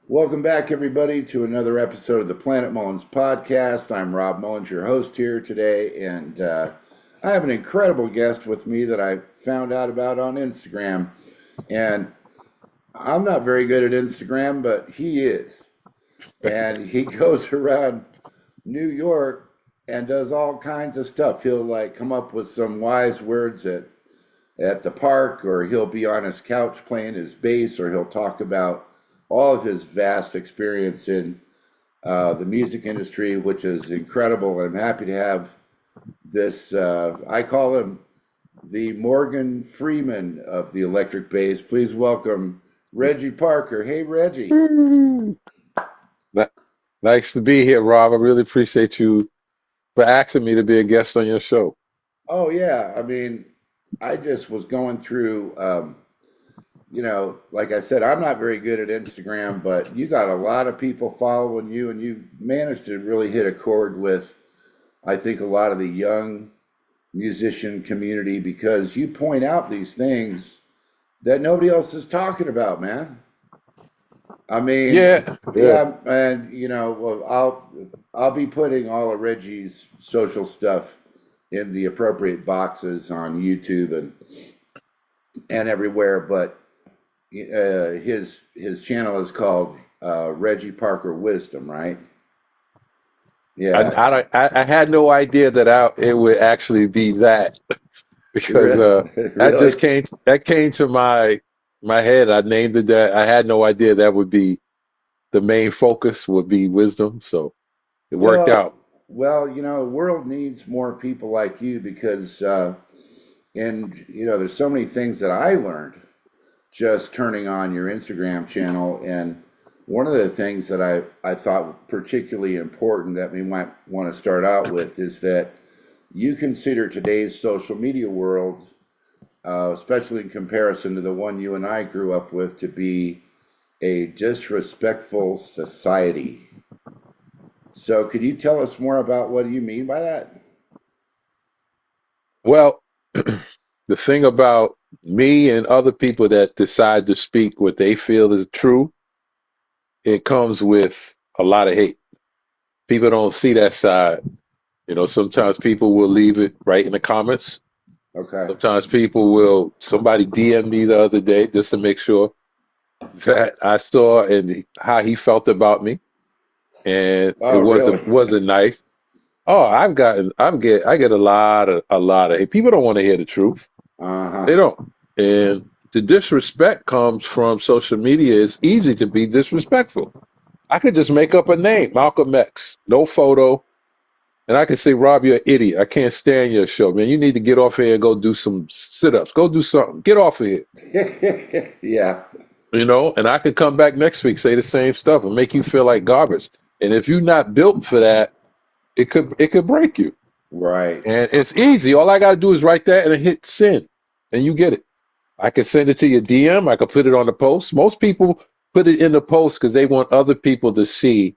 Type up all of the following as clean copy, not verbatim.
Welcome back, everybody, to another episode of the Planet Mullins podcast. I'm Rob Mullins, your host here today, and I have an incredible guest with me that I found out about on Instagram. And I'm not very good at Instagram, but he is. And he goes around New York and does all kinds of stuff. He'll like come up with some wise words at the park, or he'll be on his couch playing his bass, or he'll talk about all of his vast experience in the music industry, which is incredible. I'm happy to have this. I call him the Morgan Freeman of the electric bass. Please welcome Reggie Parker. Hey, Reggie. Woo. Ni- Nice to be here, Rob. I really appreciate you for asking me to be a guest on your show. Oh, yeah. I mean, I just was going through, like I said, I'm not very good at Instagram, but you got a lot of people following you, and you managed to really hit a chord with, I think, a lot of the young musician community because you point out these things that nobody else is talking about, man. I mean, Yeah, yeah. yeah, and well, I'll be putting all of Reggie's social stuff in the appropriate boxes on YouTube and everywhere, but his channel is called Reggie Parker Wisdom, right? Yeah, I had no idea that it would actually be that because really. that came to my head. I named it that. I had no idea that would be the main focus would be wisdom. So it worked Well, out. the world needs more people like you because, and there's so many things that I learned just turning on your Instagram channel. And one of the things that I thought particularly important that we might want to start out with is that you consider today's social media world, especially in comparison to the one you and I grew up with, to be a disrespectful society. So, could you tell us more about what you mean by that? Well, the thing about me and other people that decide to speak what they feel is true, it comes with a lot of hate. People don't see that side. Sometimes people will leave it right in the comments. Okay. Sometimes somebody DM me the other day just to make sure that I saw and how he felt about me. And it Oh, really? wasn't nice. Oh, I get a lot of hate. People don't want to hear the truth. Uh They huh. don't. And the disrespect comes from social media. It's easy to be disrespectful. I could just make up a name, Malcolm X, no photo, and I can say, Rob, you're an idiot. I can't stand your show, man. You need to get off here and go do some sit-ups. Go do something. Get off of here. Yeah. And I could come back next week, say the same stuff, and make you feel like garbage. And if you're not built for that, it could break you. Right. And it's easy. All I gotta do is write that and hit send, and you get it. I can send it to your DM. I can put it on the post. Most people put it in the post because they want other people to see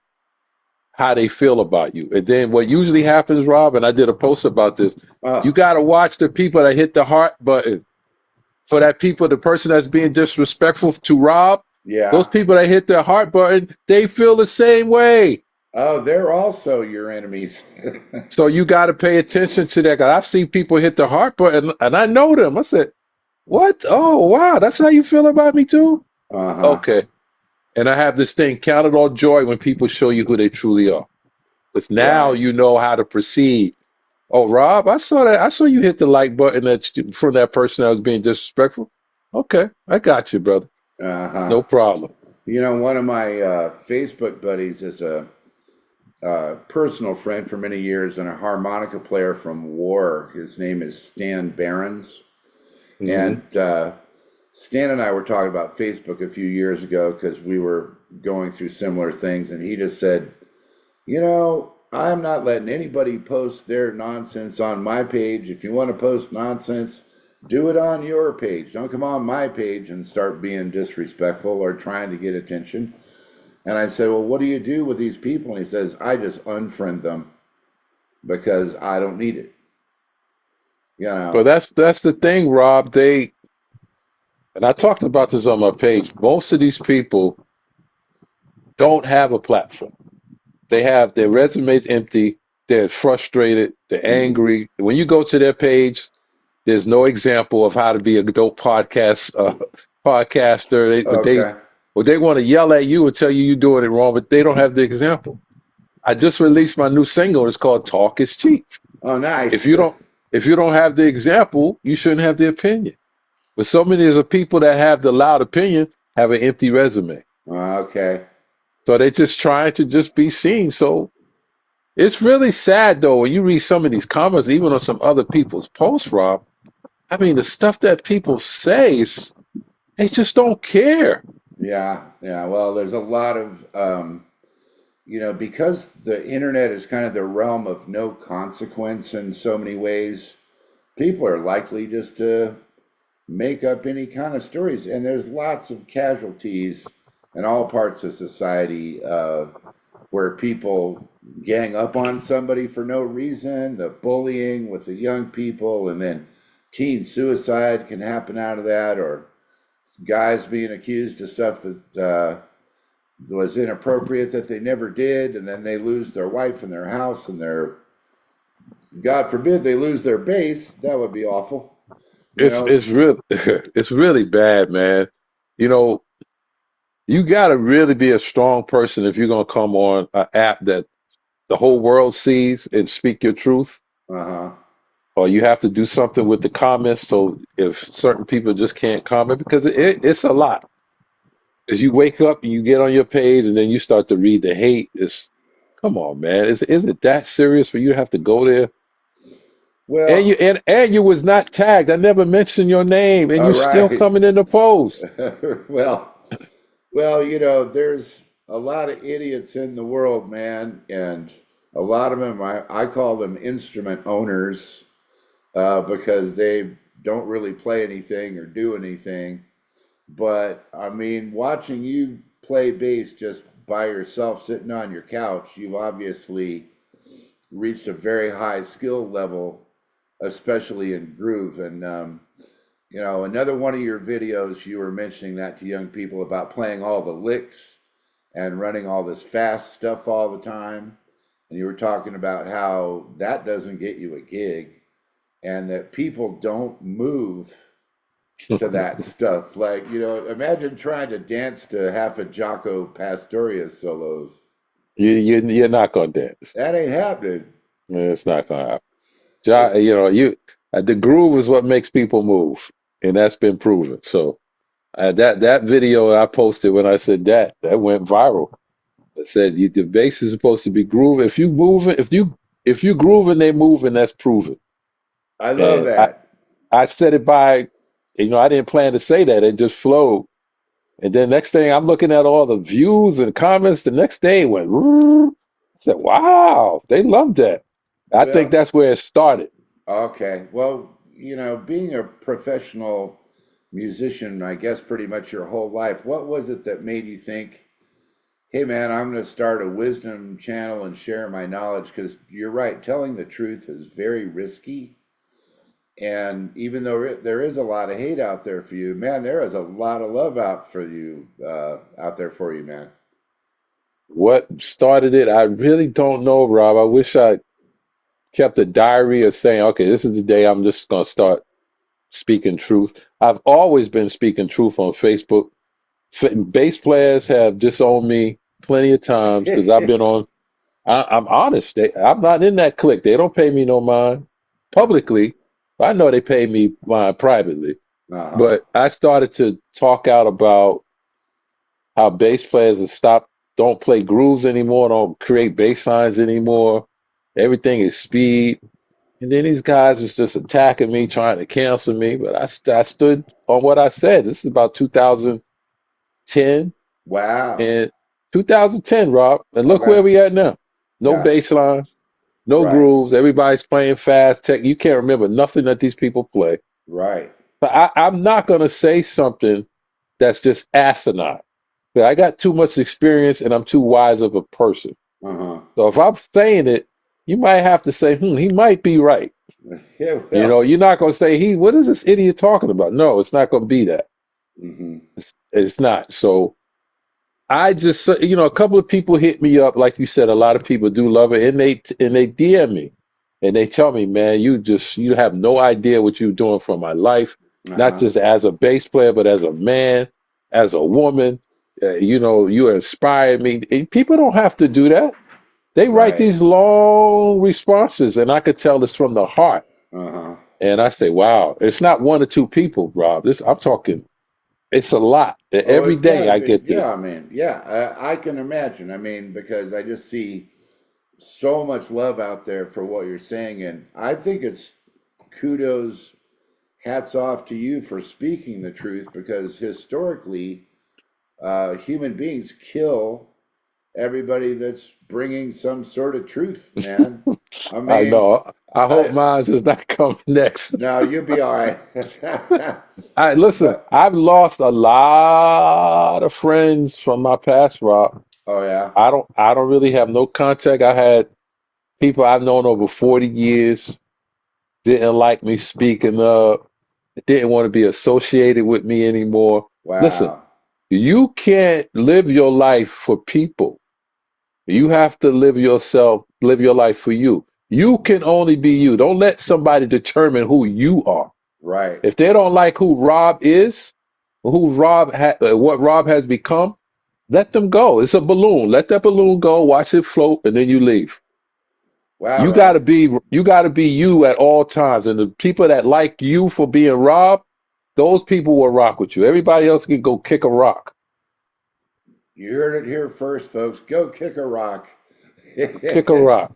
how they feel about you. And then what usually happens, Rob, and I did a post about this, you Oh, got to watch the people that hit the heart button. For that people, the person that's being disrespectful to Rob, those yeah. people that hit the heart button, they feel the same way. Oh, they're also your enemies. So you got to pay attention to that. 'Cause I've seen people hit the heart button and I know them. I said, what? Oh, wow. That's how you feel about me too? Uh huh. Okay. And I have this thing, count it all joy when people show you who they truly are. Because now Right. you know how to proceed. Oh, Rob, I saw that. I saw you hit the like button from that person that was being disrespectful. Okay, I got you, brother. Uh huh. No problem. One of my Facebook buddies is a personal friend for many years and a harmonica player from War. His name is Stan Behrens. Hmm. And Stan and I were talking about Facebook a few years ago because we were going through similar things. And he just said, I'm not letting anybody post their nonsense on my page. If you want to post nonsense, do it on your page. Don't come on my page and start being disrespectful or trying to get attention. And I said, well, what do you do with these people? And he says, I just unfriend them because I don't need it. You But know, that's the thing, Rob. And I talked about this on my page. Most of these people don't have a platform. They have their resumes empty. They're frustrated. They're angry. When you go to their page, there's no example of how to be a dope podcaster. Okay. They want to yell at you and tell you you're doing it wrong, but they don't have the example. I just released my new single. It's called "Talk Is Cheap." Oh, If nice. you don't, if you don't have the example, you shouldn't have the opinion. But so many of the people that have the loud opinion have an empty resume. Okay. So they're just trying to just be seen. So it's really sad though when you read some of these comments, even on some other people's posts, Rob. I mean, the stuff that people say is they just don't care. Yeah. Yeah. Well, there's a lot of, because the internet is kind of the realm of no consequence in so many ways, people are likely just to make up any kind of stories. And there's lots of casualties in all parts of society where people gang up on somebody for no reason, the bullying with the young people, and then teen suicide can happen out of that, or guys being accused of stuff that was inappropriate that they never did, and then they lose their wife and their house and their, God forbid, they lose their base. That would be awful, you know. It's real it's really bad, man. You know, you gotta really be a strong person if you're gonna come on an app that the whole world sees and speak your truth. Uh huh. Or you have to do something with the comments so if certain people just can't comment because it's a lot. As you wake up and you get on your page and then you start to read the hate, it's come on, man. Is it that serious for you to have to go there? And Well, you was not tagged. I never mentioned your name, and all you still right. coming in the post. well, there's a lot of idiots in the world, man, and a lot of them, I call them instrument owners because they don't really play anything or do anything. But I mean, watching you play bass just by yourself sitting on your couch, you've obviously reached a very high skill level, especially in groove. And another one of your videos, you were mentioning that to young people about playing all the licks and running all this fast stuff all the time. And you were talking about how that doesn't get you a gig and that people don't move to that stuff. Like, imagine trying to dance to half of Jaco Pastorius solos. You're not gonna dance. That ain't happening. It's not gonna happen. It's, The groove is what makes people move, and that's been proven. So that video I posted when I said that went viral. I said the bass is supposed to be grooving. If you moving, if you grooving, they moving. That's proven. I love And that. I said it by, I didn't plan to say that. It just flowed. And then next thing I'm looking at all the views and comments. The next day it went. "Rrrr." I said, "Wow, they loved that." I think Well, that's where it started. okay. Well, being a professional musician, I guess pretty much your whole life, what was it that made you think, hey man, I'm going to start a wisdom channel and share my knowledge? Because you're right, telling the truth is very risky. And even though there is a lot of hate out there for you, man, there is a lot of love out there for you, man. What started it? I really don't know, Rob. I wish I kept a diary of saying, okay, this is the day I'm just gonna start speaking truth. I've always been speaking truth on Facebook. Bass players have disowned me plenty of times because I've been on. I'm honest. I'm not in that clique. They don't pay me no mind publicly. I know they pay me mine privately. Uh-huh. But I started to talk out about how bass players have stopped, don't play grooves anymore, don't create bass lines anymore. Everything is speed. And then these guys was just attacking me, trying to cancel me. But I stood on what I said. This is about 2010 Wow. and 2010, Rob. And look Okay. where we at now. No Yeah. bass line, no Right. grooves. Everybody's playing fast tech. You can't remember nothing that these people play. Right. But I'm not going to say something that's just asinine. But I got too much experience and I'm too wise of a person. Uh-huh. So if I'm saying it, you might have to say, he might be right. Yeah, well. You're not going to say, what is this idiot talking about? No, it's not going to be that. Hmm. It's not. So I just, a couple of people hit me up, like you said, a lot of people do love it, and they DM me, and they tell me, man, you have no idea what you're doing for my life, not Uh-huh. just as a bass player, but as a man, as a woman. You inspired me. And people don't have to do that. They write Right. these long responses, and I could tell it's from the heart. Uh-huh. And I say, wow, it's not one or two people, Rob. I'm talking, it's a lot. Oh, Every it's got day to I be. get Yeah, this. I mean, yeah, I can imagine. I mean, because I just see so much love out there for what you're saying, and I think it's kudos, hats off to you for speaking the truth, because historically, human beings kill everybody that's bringing some sort of truth, man. I I mean, know. I hope I mine is not coming next. no, you'll be all right. I listen. But I've lost a lot of friends from my past, Rob. oh yeah, I don't really have no contact. I had people I've known over 40 years didn't like me speaking up, didn't want to be associated with me anymore. Listen, wow, you can't live your life for people. You have to live your life for you. You can only be you. Don't let somebody determine who you are. right. If they don't like who Rob is, what Rob has become, let them go. It's a balloon. Let that balloon go, watch it float, and then you leave. Wow, You man. gotta be you gotta be you at all times. And the people that like you for being Rob, those people will rock with you. Everybody else can go kick a rock. You heard it here first, folks. Go kick a rock. Kick a rock.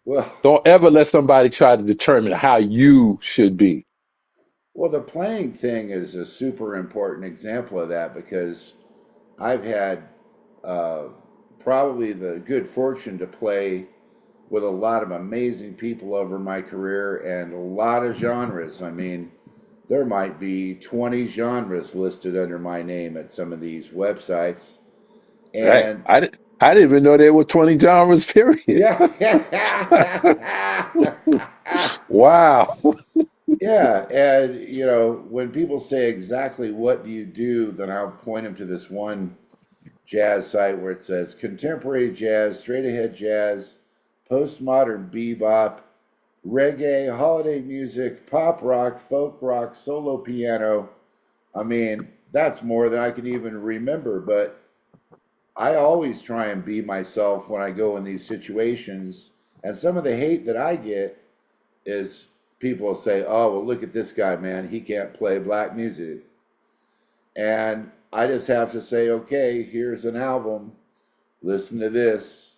well, Don't ever let somebody try to determine how you should be. well, the playing thing is a super important example of that, because I've had uh, probably the good fortune to play with a lot of amazing people over my career and a lot of genres. I mean, there might be 20 genres listed under my name at some of these websites. Hey, And I didn't even know there were 20 genres, period. yeah, Wow. yeah. And, when people say exactly what do you do, then I'll point them to this one jazz site where it says contemporary jazz, straight ahead jazz, postmodern bebop, reggae, holiday music, pop rock, folk rock, solo piano. I mean, that's more than I can even remember, but I always try and be myself when I go in these situations. And some of the hate that I get is people say, oh, well, look at this guy, man. He can't play black music. And I just have to say, okay, here's an album. Listen to this.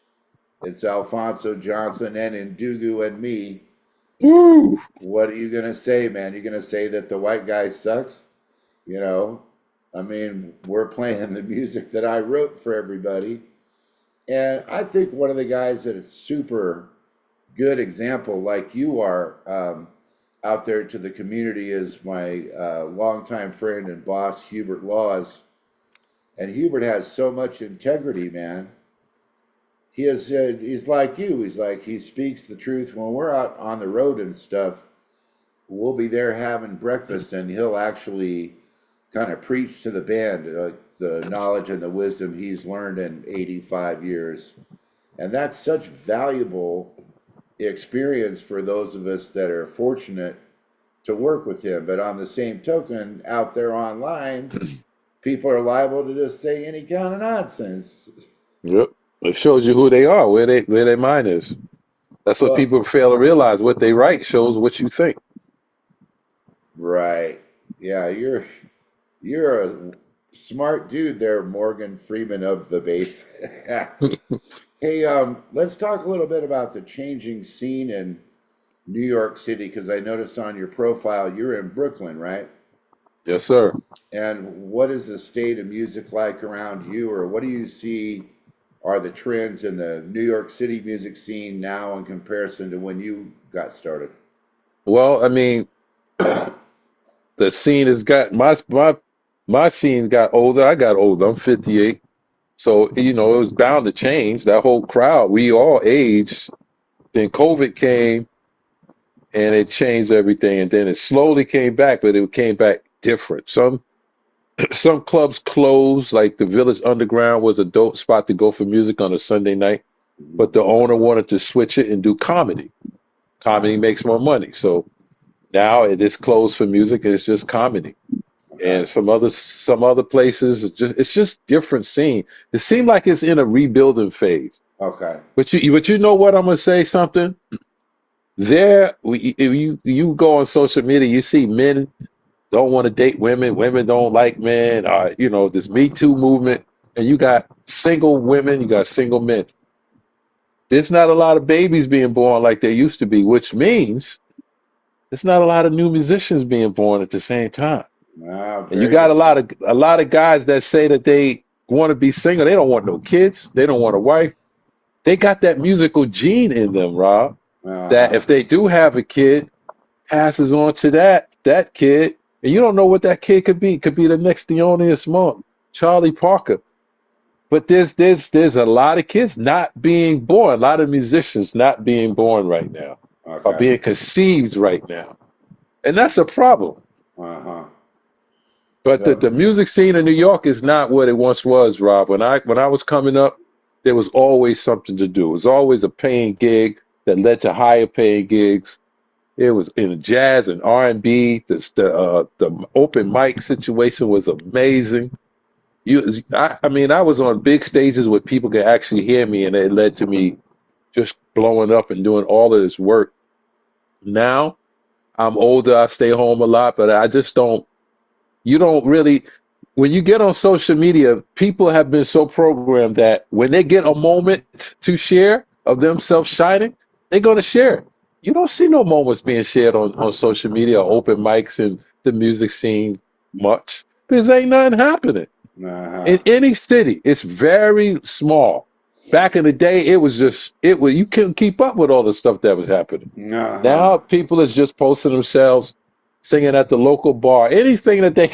It's Alfonso Johnson and Ndugu and me. Woo. What are you going to say, man? You're going to say that the white guy sucks? You know, I mean, we're playing the music that I wrote for everybody. And I think one of the guys that is super good example, like you are, out there to the community, is my longtime friend and boss, Hubert Laws. And Hubert has so much integrity, man. He's like you. He speaks the truth. When we're out on the road and stuff, we'll be there having breakfast, and he'll actually kind of preach to the band the knowledge and the wisdom he's learned in 85 years. And that's such valuable experience for those of us that are fortunate to work with him. But on the same token, out there online, people are liable to just say any kind of nonsense. Yep. It shows you who they are, where their mind is. That's what Well, people fail to realize. What they write shows what you think. right. Yeah, you're a smart dude there, Morgan Freeman of the bass. Hey, let's talk a little bit about the changing scene in New York City, because I noticed on your profile you're in Brooklyn, right? Yes, sir. And what is the state of music like around you, or what do you see are the trends in the New York City music scene now in comparison to when you got started? Well, I mean, the scene has got my scene got older. I got older. I'm 58. So, it was bound to change. That whole crowd, we all aged. Then COVID came and it changed everything. And then it slowly came back, but it came back different. Some clubs closed, like the Village Underground was a dope spot to go for music on a Sunday night, but the owner wanted to switch it and do comedy. Ah, Comedy makes more money, so now it is closed for music and it's just comedy. okay. And some other places, it's just different scene. It seemed like it's in a rebuilding phase. Okay. But you know what? I'm gonna say something. If you go on social media, you see men don't want to date women, women don't like men. This Me Too movement, and you got single women, you got single men. There's not a lot of babies being born like there used to be, which means there's not a lot of new musicians being born at the same time. Ah, And you very got good a lot point. of a lot of guys that say that they want to be single. They don't want no kids. They don't want a wife. They got that musical gene in them, Rob, that Uh-huh. if they do have a kid, passes on to that kid, and you don't know what that kid could be. Could be the next Thelonious Monk, Charlie Parker. But there's a lot of kids not being born, a lot of musicians not being born right now, or Okay. being conceived right now, and that's a problem. Uh-huh. But the, Yep. the music scene in New York is not what it once was, Rob. When I was coming up, there was always something to do. It was always a paying gig that led to higher paying gigs. It was in jazz and R&B. The open mic situation was amazing. I mean, I was on big stages where people could actually hear me, and it led to me just blowing up and doing all of this work. Now I'm older. I stay home a lot, but I just don't. You don't really, when you get on social media, people have been so programmed that when they get a moment to share of themselves shining, they're going to share it. You don't see no moments being shared on social media or open mics and the music scene much because ain't nothing happening. Uh-huh. In any city, it's very small. Back in the day, it was you couldn't keep up with all the stuff that was happening. Uh-huh. Now people is just posting themselves singing at the local bar. Anything that they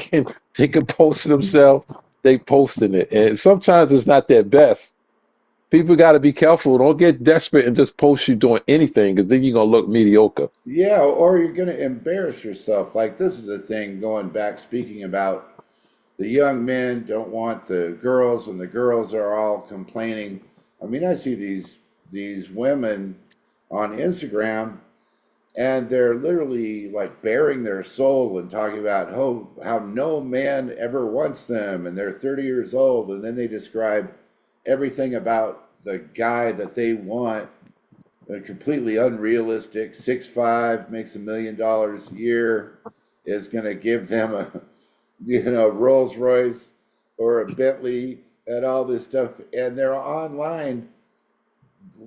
can post themselves, they posting it. And sometimes it's not their best. People got to be careful. Don't get desperate and just post you doing anything because then you're gonna look mediocre. Yeah, or you're going to embarrass yourself. Like this is the thing going back, speaking about the young men don't want the girls, and the girls are all complaining. I mean, I see these women on Instagram, and they're literally like bearing their soul and talking about how no man ever wants them, and they're 30 years old, and then they describe everything about the guy that they want, completely unrealistic. 6'5", makes $1 million a year, is going to give them a Rolls Royce or a Bentley and all this stuff, and they're online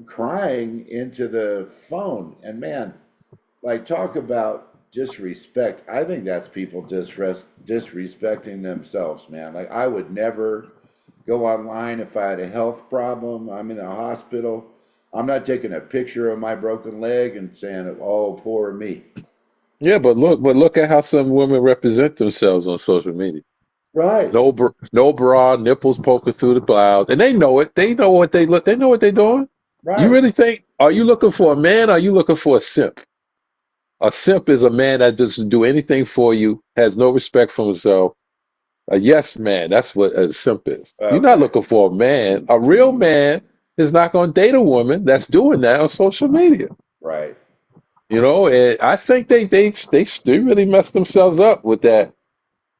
crying into the phone. And man, like talk about disrespect. I think that's people disrespecting themselves, man. Like I would never go online if I had a health problem. I'm in a hospital. I'm not taking a picture of my broken leg and saying, "Oh, poor me." Yeah, but look at how some women represent themselves on social media. Right, No bra, nipples poking through the blouse, and they know it. They know what they look. They know what they're doing. You right, really think? Are you looking for a man? Or are you looking for a simp? A simp is a man that doesn't do anything for you, has no respect for himself. A yes man, that's what a simp is. You're not okay, looking for a man. A real man is not going to date a woman that's doing that on social media. right. And I think they really messed themselves up with that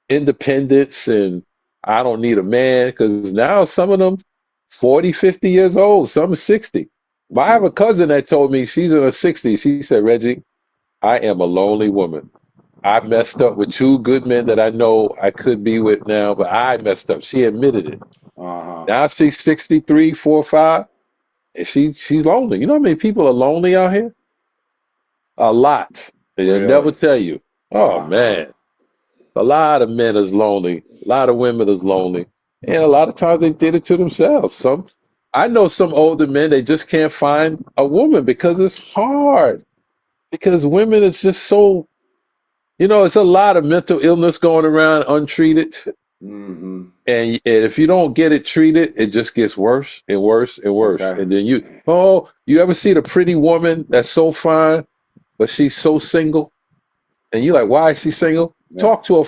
independence and I don't need a man because now some of them 40, 50 years old, some are 60. But I have a cousin that told me she's in her 60s. She said, Reggie, I am a lonely woman. I messed up with two good men that I know I could be with now, but I messed up. She admitted it. Uh huh. Now she's 63, 4, 5, and she's lonely. You know how many people are lonely out here? A lot. They'll never Really? tell you. Oh Uh huh. man. A lot of men is lonely. A lot of women is lonely. And a lot of times they did it to themselves. I know some older men, they just can't find a woman because it's hard. Because women is just so, it's a lot of mental illness going around untreated. Mm-hmm. And if you don't get it treated, it just gets worse and worse and worse. Okay. And then you ever see the pretty woman that's so fine, but she's so single? And you're like, why is she single? Yeah. talk to her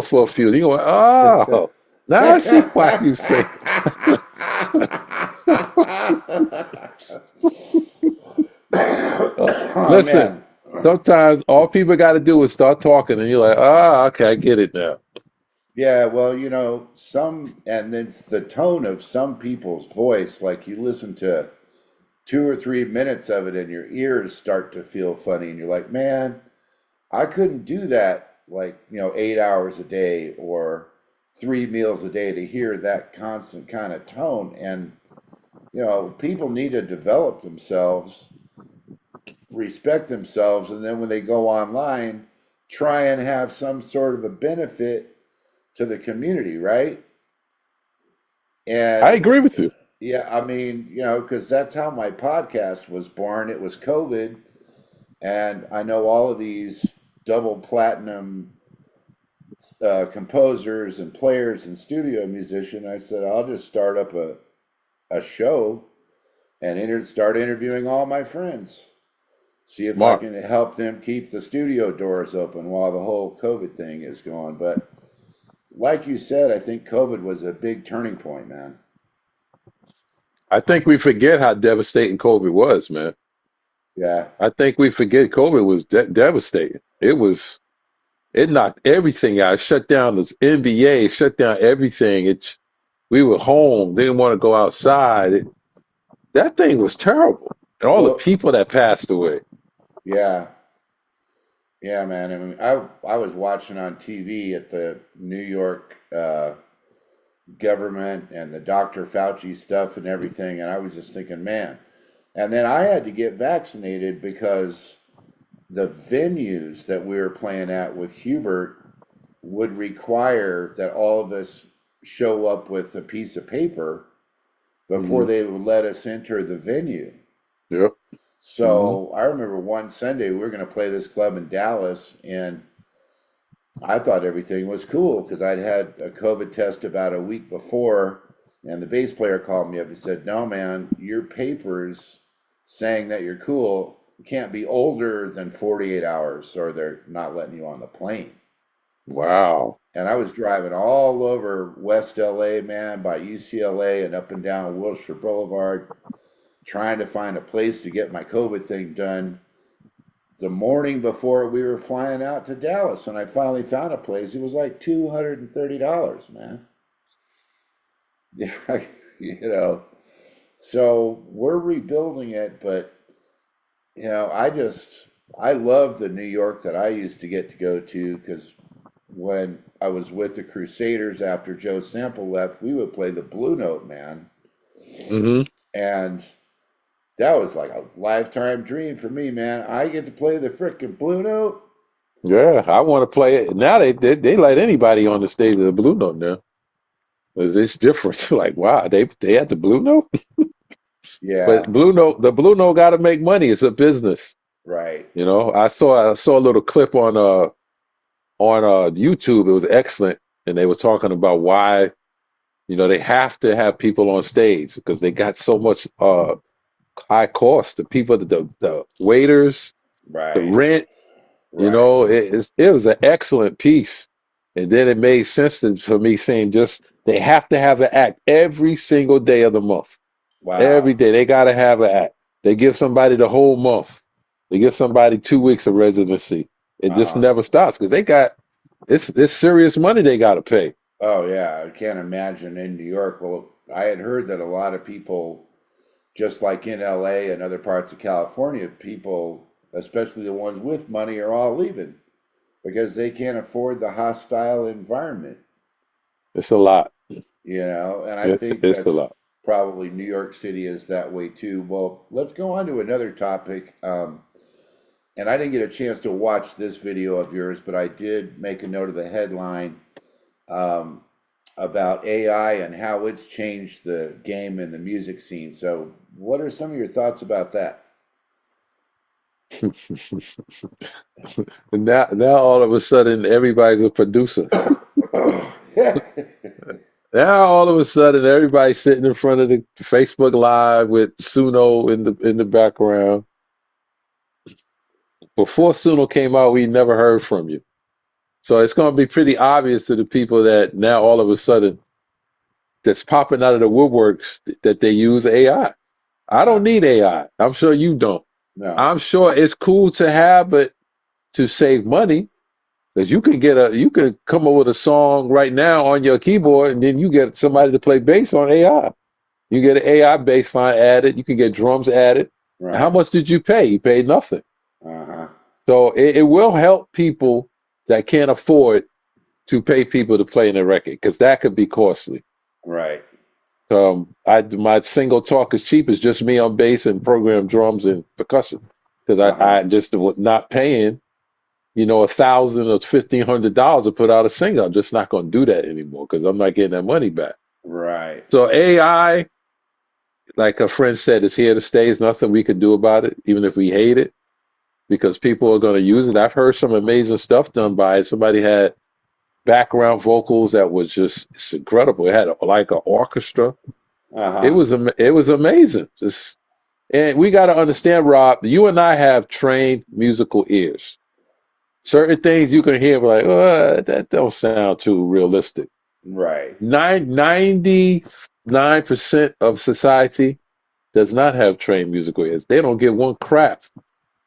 for a few. You go, oh, now I see why you say. Oh Listen, man. sometimes all people got to do is start talking, and you're like, ah, okay, I get it now. Yeah, well, and it's the tone of some people's voice. Like you listen to 2 or 3 minutes of it, and your ears start to feel funny, and you're like, man, I couldn't do that, like, 8 hours a day or 3 meals a day to hear that constant kind of tone. And, people need to develop themselves, respect themselves, and then when they go online, try and have some sort of a benefit to the community, right? I And agree with you. yeah, I mean, because that's how my podcast was born. It was COVID, and I know all of these double platinum composers and players and studio musicians. I said, I'll just start up a show and start interviewing all my friends. See if I Mark, can help them keep the studio doors open while the whole COVID thing is going. But like you said, I think COVID was a big turning point, man. I think we forget how devastating COVID was, man. Yeah. I think we forget COVID was devastating. It knocked everything out. It shut down the NBA, shut down everything. We were home, didn't want to go outside. That thing was terrible. And all the Well, people that passed away. yeah. Yeah, man. I mean, I was watching on TV at the New York government and the Dr. Fauci stuff and everything, and I was just thinking, man. And then I had to get vaccinated because the venues that we were playing at with Hubert would require that all of us show up with a piece of paper before Hmm. they would let us enter the venue. Yep. Hmm. So I remember one Sunday we were going to play this club in Dallas, and I thought everything was cool because I'd had a COVID test about a week before, and the bass player called me up and said, "No, man, your papers saying that you're cool can't be older than 48 hours, or they're not letting you on the plane." Wow. And I was driving all over West LA, man, by UCLA and up and down Wilshire Boulevard, trying to find a place to get my COVID thing done the morning before we were flying out to Dallas, and I finally found a place. It was like $230, man. Yeah, you know. So we're rebuilding it, but I love the New York that I used to get to go to because when I was with the Crusaders after Joe Sample left, we would play the Blue Note, man, Hmm. and that was like a lifetime dream for me, man. I get to play the frickin' Blue Note. Yeah, I want to play it. Now they let anybody on the stage of the Blue Note now. It's different. Like, wow, they had the Blue Note? But Yeah, The Blue Note got to make money. It's a business. right. I saw a little clip on YouTube. It was excellent, and they were talking about why they have to have people on stage because they got so much high cost. The people, the waiters, the Right, rent. right. It was an excellent piece, and then it made sense for me saying just they have to have an act every single day of the month. Every Wow. day they got to have an act. They give somebody the whole month. They give somebody 2 weeks of residency. It just Uh-huh. never stops because it's serious money they got to pay. Oh, yeah. I can't imagine in New York. Well, I had heard that a lot of people, just like in LA and other parts of California, people, especially the ones with money, are all leaving because they can't afford the hostile environment, It's a lot. And I think It's a that's lot. probably New York City is that way too. Well, let's go on to another topic. And I didn't get a chance to watch this video of yours, but I did make a note of the headline um, about AI and how it's changed the game and the music scene. So, what are some of your thoughts about that? Now all of a sudden everybody's a producer. Now all of a sudden everybody's sitting in front of the Facebook Live with Suno in the background. Before Suno came out, we never heard from you. So it's going to be pretty obvious to the people that now all of a sudden that's popping out of the woodworks that they use AI. I don't Uh, need AI. I'm sure you don't. no. I'm sure it's cool to have, but to save money, because you could come up with a song right now on your keyboard, and then you get somebody to play bass on AI. You get an AI bass line added. You can get drums added. And how Right. much did you pay? You paid nothing. Uh-huh. So it will help people that can't afford to pay people to play in a record, because that could be costly. Right. My single talk is cheap. It's just me on bass and program drums and percussion, because Uh-huh. I just was not paying, $1,000 or $1,500 to put out a single. I'm just not going to do that anymore because I'm not getting that money back. Right. So AI, like a friend said, is here to stay. There's nothing we can do about it, even if we hate it, because people are going to use it. I've heard some amazing stuff done by it. Somebody had background vocals that was just it's incredible. It had like an orchestra. Uh-huh. It was amazing. Just and we got to understand, Rob. You and I have trained musical ears. Certain things you can hear like, that don't sound too realistic. Right. 99% of society does not have trained musical ears. They don't give one crap.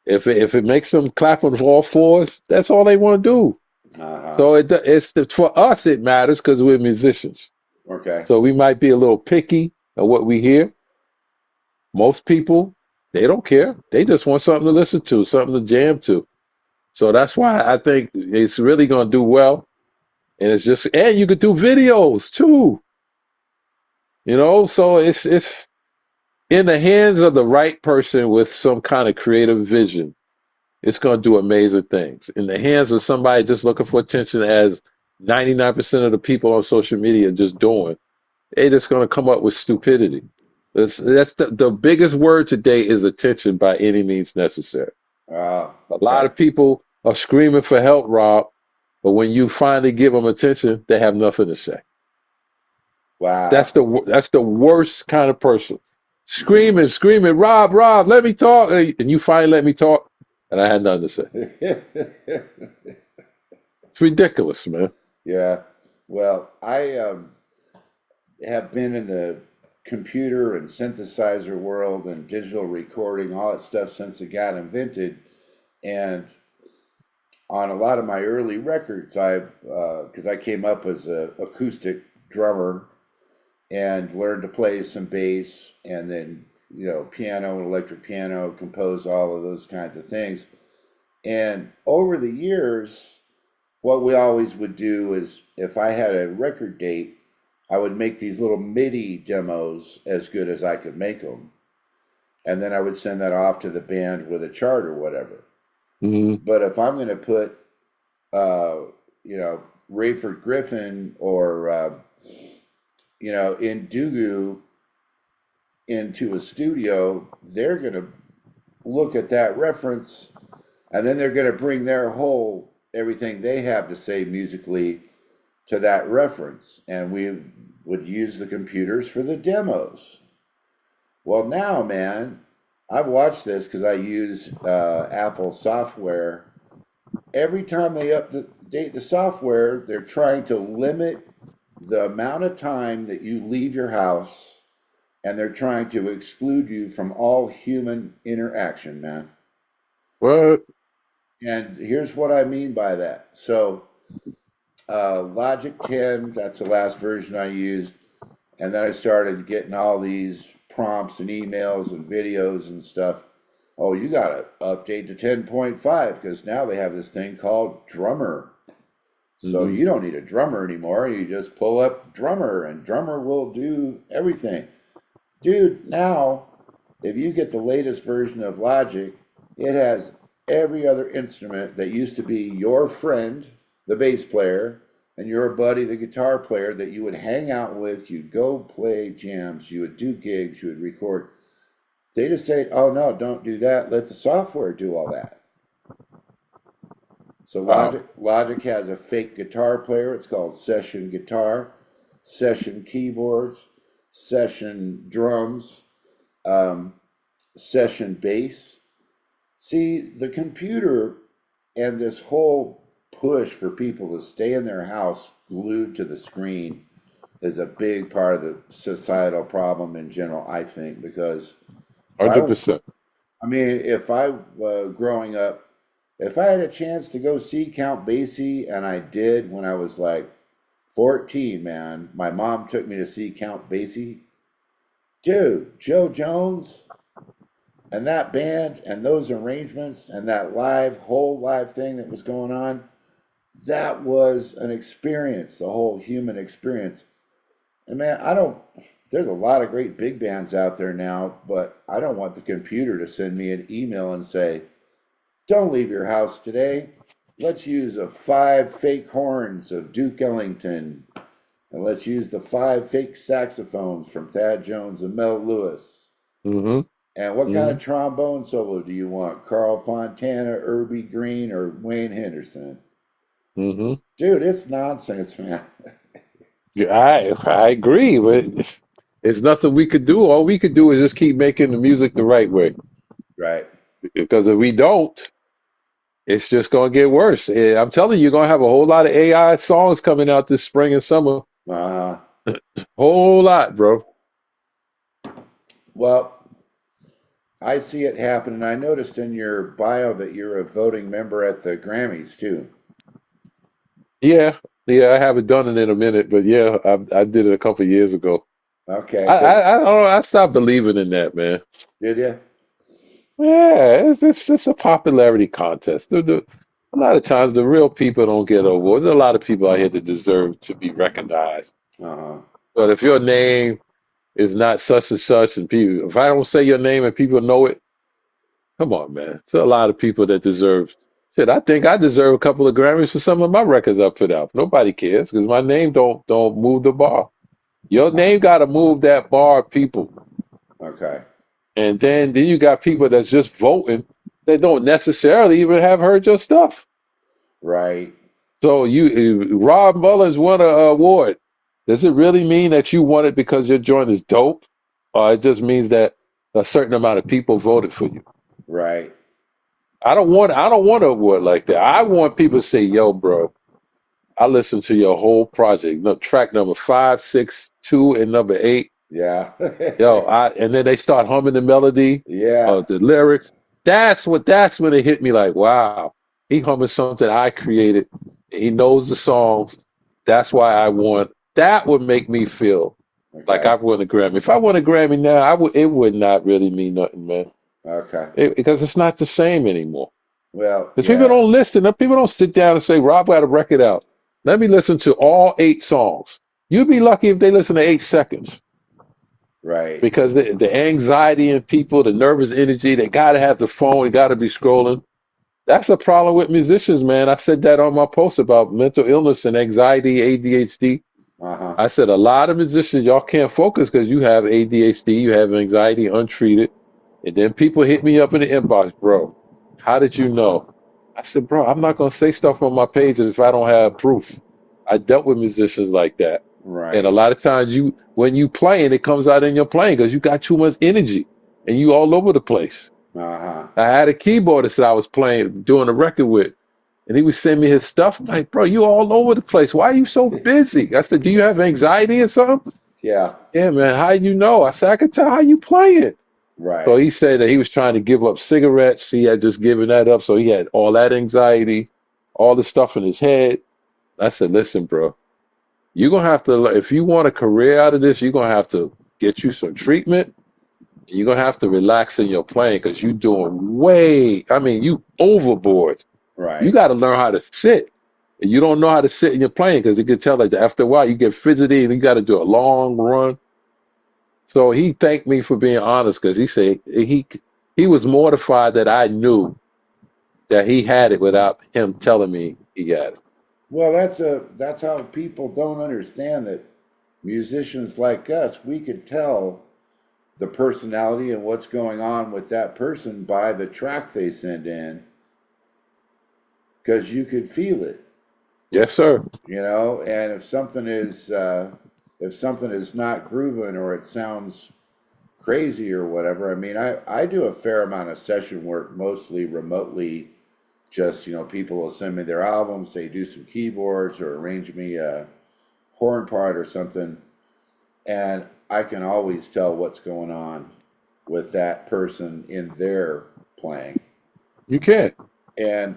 If it makes them clap on all fours, that's all they want to do. Uh-huh. So for us it matters because we're musicians. Okay. So we might be a little picky of what we hear. Most people, they don't care. They just want something to listen to, something to jam to. So that's why I think it's really going to do well. And you could do videos too, so it's in the hands of the right person with some kind of creative vision. It's going to do amazing things. In the hands of somebody just looking for attention, as 99% of the people on social media are just doing, they're just going to come up with stupidity. That's the biggest word today is attention by any means necessary. A lot Okay. of people are screaming for help, Rob, but when you finally give them attention, they have nothing to say. Wow. That's the worst kind of person. Screaming, Rob, Rob, let me talk, and you finally let me talk, and I had nothing to say. It's ridiculous, man. Yeah. Well, I have been in the computer and synthesizer world and digital recording, all that stuff since it got invented. And on a lot of my early records, because I came up as a acoustic drummer and learned to play some bass and then, piano and electric piano, compose all of those kinds of things. And over the years, what we always would do is if I had a record date, I would make these little MIDI demos as good as I could make them. And then I would send that off to the band with a chart or whatever. Hmm. But if I'm going to put, uh, Rayford Griffin or, in Dugu into a studio, they're going to look at that reference and then they're going to bring their whole, everything they have to say musically to that reference. And we would use the computers for the demos. Well, now, man, I've watched this because I use Apple software. Every time they update the software, they're trying to limit the amount of time that you leave your house, and they're trying to exclude you from all human interaction, man. What? And here's what I mean by that. So, Logic 10, that's the last version I used. And then I started getting all these prompts and emails and videos and stuff. Oh, you got to update to 10.5 because now they have this thing called Drummer. So Hmm. you don't need a drummer anymore. You just pull up Drummer and Drummer will do everything. Dude, now, if you get the latest version of Logic, it has every other instrument that used to be your friend, the bass player, and your buddy, the guitar player, that you would hang out with. You'd go play jams, you would do gigs, you would record. They just say, oh no, don't do that. Let the software do all that. So Wow. Logic has a fake guitar player. It's called Session Guitar, Session Keyboards, Session Drums, um, Session Bass. See, the computer and this whole push for people to stay in their house glued to the screen is a big part of the societal problem in general, I think, because if I, 100%. I mean, if I growing up, if I had a chance to go see Count Basie, and I did when I was like 14, man, my mom took me to see Count Basie. Dude, Joe Jones and that band and those arrangements and that whole live thing that was going on, that was an experience, the whole human experience. And man, there's a lot of great big bands out there now, but I don't want the computer to send me an email and say, don't leave your house today. Let's use the 5 fake horns of Duke Ellington, and let's use the 5 fake saxophones from Thad Jones and Mel Lewis. Mm-hmm. And what kind Mm-hmm. of trombone solo do you want? Carl Fontana, Irby Green, or Wayne Henderson? Mm-hmm. Dude, it's nonsense, man. Yeah, I agree, but it's nothing we could do. All we could do is just keep making the music the right way. Right. Because if we don't, it's just gonna get worse. I'm telling you, you're gonna have a whole lot of AI songs coming out this spring and summer. Uh, Whole lot, bro. well, I see it happen, and I noticed in your bio that you're a voting member at the Grammys too. Yeah, yeah. I haven't done it in a minute, but yeah, I did it a couple of years ago. Okay, I, because I don't know. I stopped believing in that, man. did you? Yeah, it's just a popularity contest. A lot of times the real people don't get awards. There's a lot of people out here that deserve to be recognized. Uh-huh. But if your name is not such and such, and people, if I don't say your name and people know it, come on, man. There's a lot of people that deserve. Shit, I think I deserve a couple of Grammys for some of my records I put out. Nobody cares because my name don't move the bar. Your Uh, name got to move that bar, people. okay. And then you got people that's just voting that don't necessarily even have heard your stuff. Right. So Rob Mullins won an award. Does it really mean that you won it because your joint is dope, or it just means that a certain amount of people voted for you? Right. I don't want an award like that. I want people to say, "Yo, bro, I listened to your whole project, no, track number 5, 6, 2, and number 8. Yeah. Yo, and then they start humming the melody, Yeah. the lyrics. That's when it hit me like, wow, he humming something I created. He knows the songs. That's why I won. That would make me feel like Okay. I won a Grammy. If I won a Grammy now, it would not really mean nothing, man. Okay. Because it's not the same anymore. Well, Because people yeah. don't listen. People don't sit down and say, Rob got a record out. Let me listen to all 8 songs. You'd be lucky if they listen to 8 seconds. Right. Because the anxiety in people, the nervous energy, they got to have the phone, they got to be scrolling. That's a problem with musicians, man. I said that on my post about mental illness and anxiety, ADHD. Uh-huh. I said a lot of musicians, y'all can't focus because you have ADHD, you have anxiety untreated. And then people hit me up in the inbox, bro. How did you know? I said, bro, I'm not going to say stuff on my page if I don't have proof. I dealt with musicians like that. And a Right. lot of times when you playing, it comes out in your playing because you got too much energy and you all over the place. Uh-huh. I had a keyboardist that I was playing, doing a record with, and he would send me his stuff. I'm like, bro, you all over the place. Why are you so busy? I said, do you have anxiety or something? Yeah. Yeah, man, how you know? I said, I can tell how you playing. So Right. he said that he was trying to give up cigarettes. He had just given that up. So he had all that anxiety, all the stuff in his head. I said, listen, bro, you're going to have to, if you want a career out of this, you're going to have to get you some treatment. You're going to have to relax in your playing because you're doing you overboard. You Right. got to learn how to sit. And you don't know how to sit in your playing because you can tell like after a while you get fidgety and you got to do a long run. So he thanked me for being honest because he said he was mortified that I knew that he had it without him telling me he had it. Well, that's how people don't understand that musicians like us, we could tell the personality and what's going on with that person by the track they send in because you could feel it, Yes, sir. and if something is not grooving or it sounds crazy or whatever. I mean, I do a fair amount of session work, mostly remotely just, people will send me their albums, they do some keyboards or arrange me a horn part or something, and I can always tell what's going on with that person in their playing. You can't. And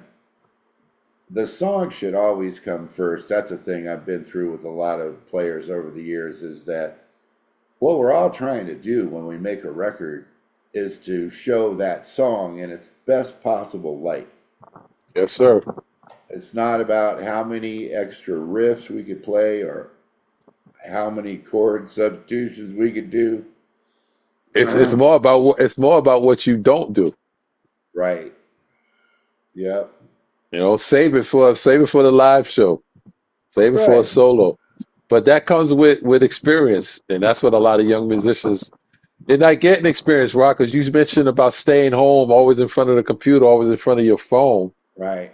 the song should always come first. That's a thing I've been through with a lot of players over the years, is that what we're all trying to do when we make a record is to show that song in its best possible light. Yes, sir. It's not about how many extra riffs we could play or how many chord substitutions we could do. It's more about what you don't do. Right. Yep. Save it for the live show. Save it for a Right. solo. But that comes with experience, and that's what a lot of young musicians they're not getting experience, Rock, because you mentioned about staying home, always in front of the computer, always in front of your phone. Right.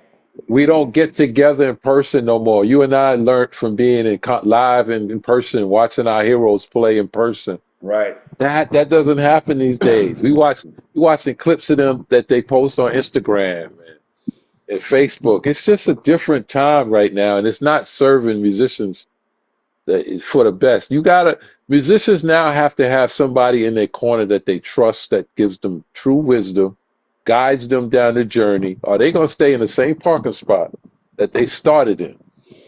We don't get together in person no more. You and I learned from being live and in person, watching our heroes play in person. Right. That doesn't happen these days. We watching clips of them that they post on Instagram and Facebook. It's just a different time right now, and it's not serving musicians that is for the best. Musicians now have to have somebody in their corner that they trust, that gives them true wisdom, guides them down the journey. Are they gonna stay in the same parking spot that they started in?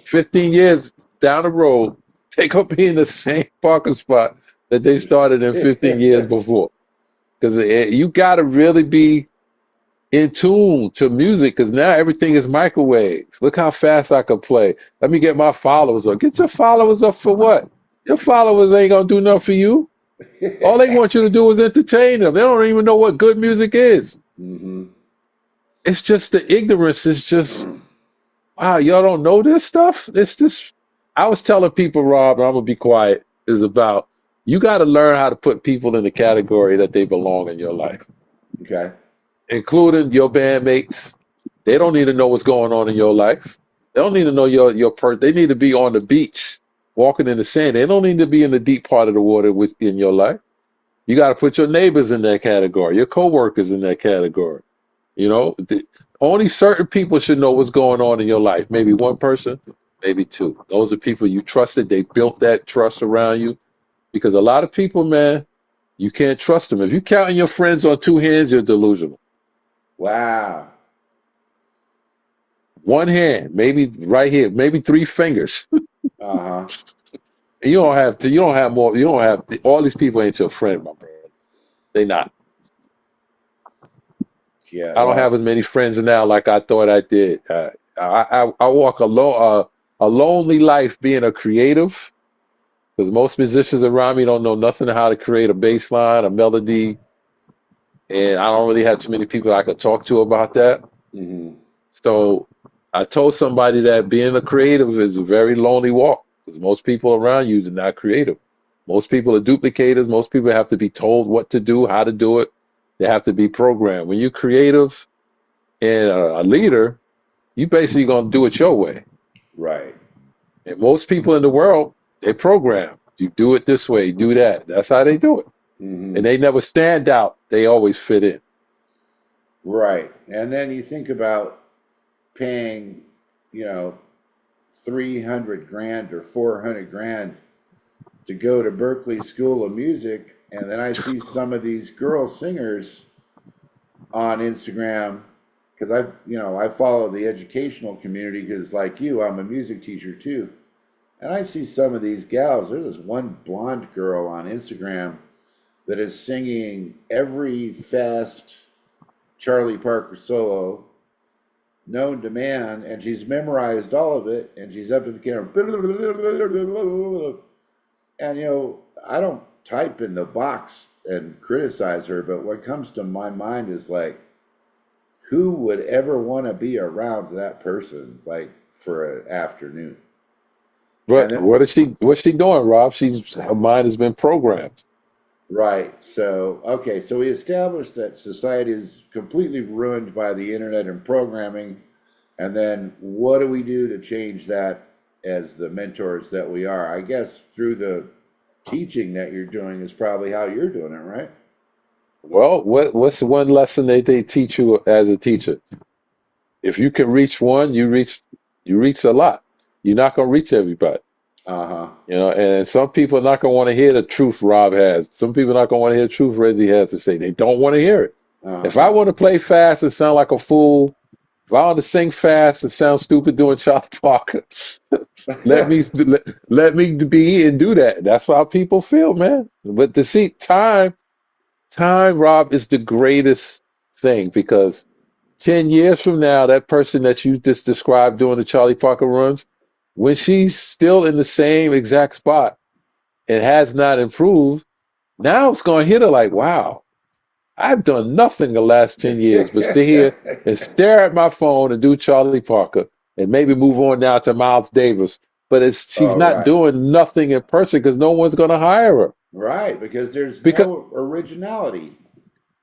15 years down the road, they gonna be in the same parking spot that they started in 15 years before. Because you gotta really be in tune to music, because now everything is microwave. Look how fast I can play. Let me get my followers up. Get your followers up for what? Your followers ain't gonna do nothing for you. All they want you to do is entertain them. They don't even know what good music is. Hmm. It's just the ignorance. It's just, wow, y'all don't know this stuff? It's just, I was telling people, Rob, and I'm gonna be quiet, is about you got to learn how to put people in the category that they belong in your life, Okay. including your bandmates. They don't need to know what's going on in your life. They don't need to know They need to be on the beach, walking in the sand. They don't need to be in the deep part of the water in your life. You got to put your neighbors in that category, your coworkers in that category. Only certain people should know what's going on in your life. Maybe one person, maybe two. Those are people you trusted. They built that trust around you, because a lot of people, man, you can't trust them. If you're counting your friends on two hands, you're delusional. Wow. One hand, maybe right here, maybe three fingers. Uh huh. You don't have to. You don't have more. You don't have all these people ain't your friend, my brother. They not. Yeah. I don't have Well. as many friends now like I thought I did. I walk a lonely life being a creative, because most musicians around me don't know nothing how to create a bass line, a melody, and I don't really have too many people I could talk to about that. Hmm. So I told somebody that being a creative is a very lonely walk, because most people around you are not creative. Most people are duplicators. Most people have to be told what to do, how to do it. They have to be programmed. When you're creative and a leader, you basically gonna do it your way. Right. And most people in the world, they program. You do it this way, do that. That's how they do it. Hmm. And they never stand out. They always fit in. Right. And then you think about paying, you know, 300 grand or 400 grand to go to Berkeley School of Music, and then I see some of these girl singers on Instagram, because I follow the educational community, because like you, I'm a music teacher too, and I see some of these gals. There's this one blonde girl on Instagram that is singing every fast Charlie Parker solo known to man, and she's memorized all of it, and she's up to the camera. And I don't type in the box and criticize her, but what comes to my mind is like, who would ever want to be around that person like for an afternoon? And But then, what's she doing, Rob? Her mind has been programmed. right, so okay, so we established that society is completely ruined by the internet and programming. And then what do we do to change that as the mentors that we are? I guess through the teaching that you're doing is probably how you're doing it, right? Well, what's one lesson that they teach you as a teacher? If you can reach one, you reach a lot. You're not gonna reach everybody. Uh-huh. You know, and some people are not gonna want to hear the truth Rob has. Some people are not gonna want to hear the truth Reggie has to say. They don't want to hear it. If I Uh-huh. want to play fast and sound like a fool, if I want to sing fast and sound stupid doing Charlie Parker, let me be and do that. That's how people feel, man. But to see time, Rob, is the greatest thing because 10 years from now, that person that you just described doing the Charlie Parker runs, when she's still in the same exact spot and has not improved, now it's going to hit her like, wow, I've done nothing the last 10 years but sit here and stare at my phone and do Charlie Parker and maybe move on now to Miles Davis. But she's Oh, not right. doing nothing in person because no one's going to hire her. Right, because there's Because, no originality.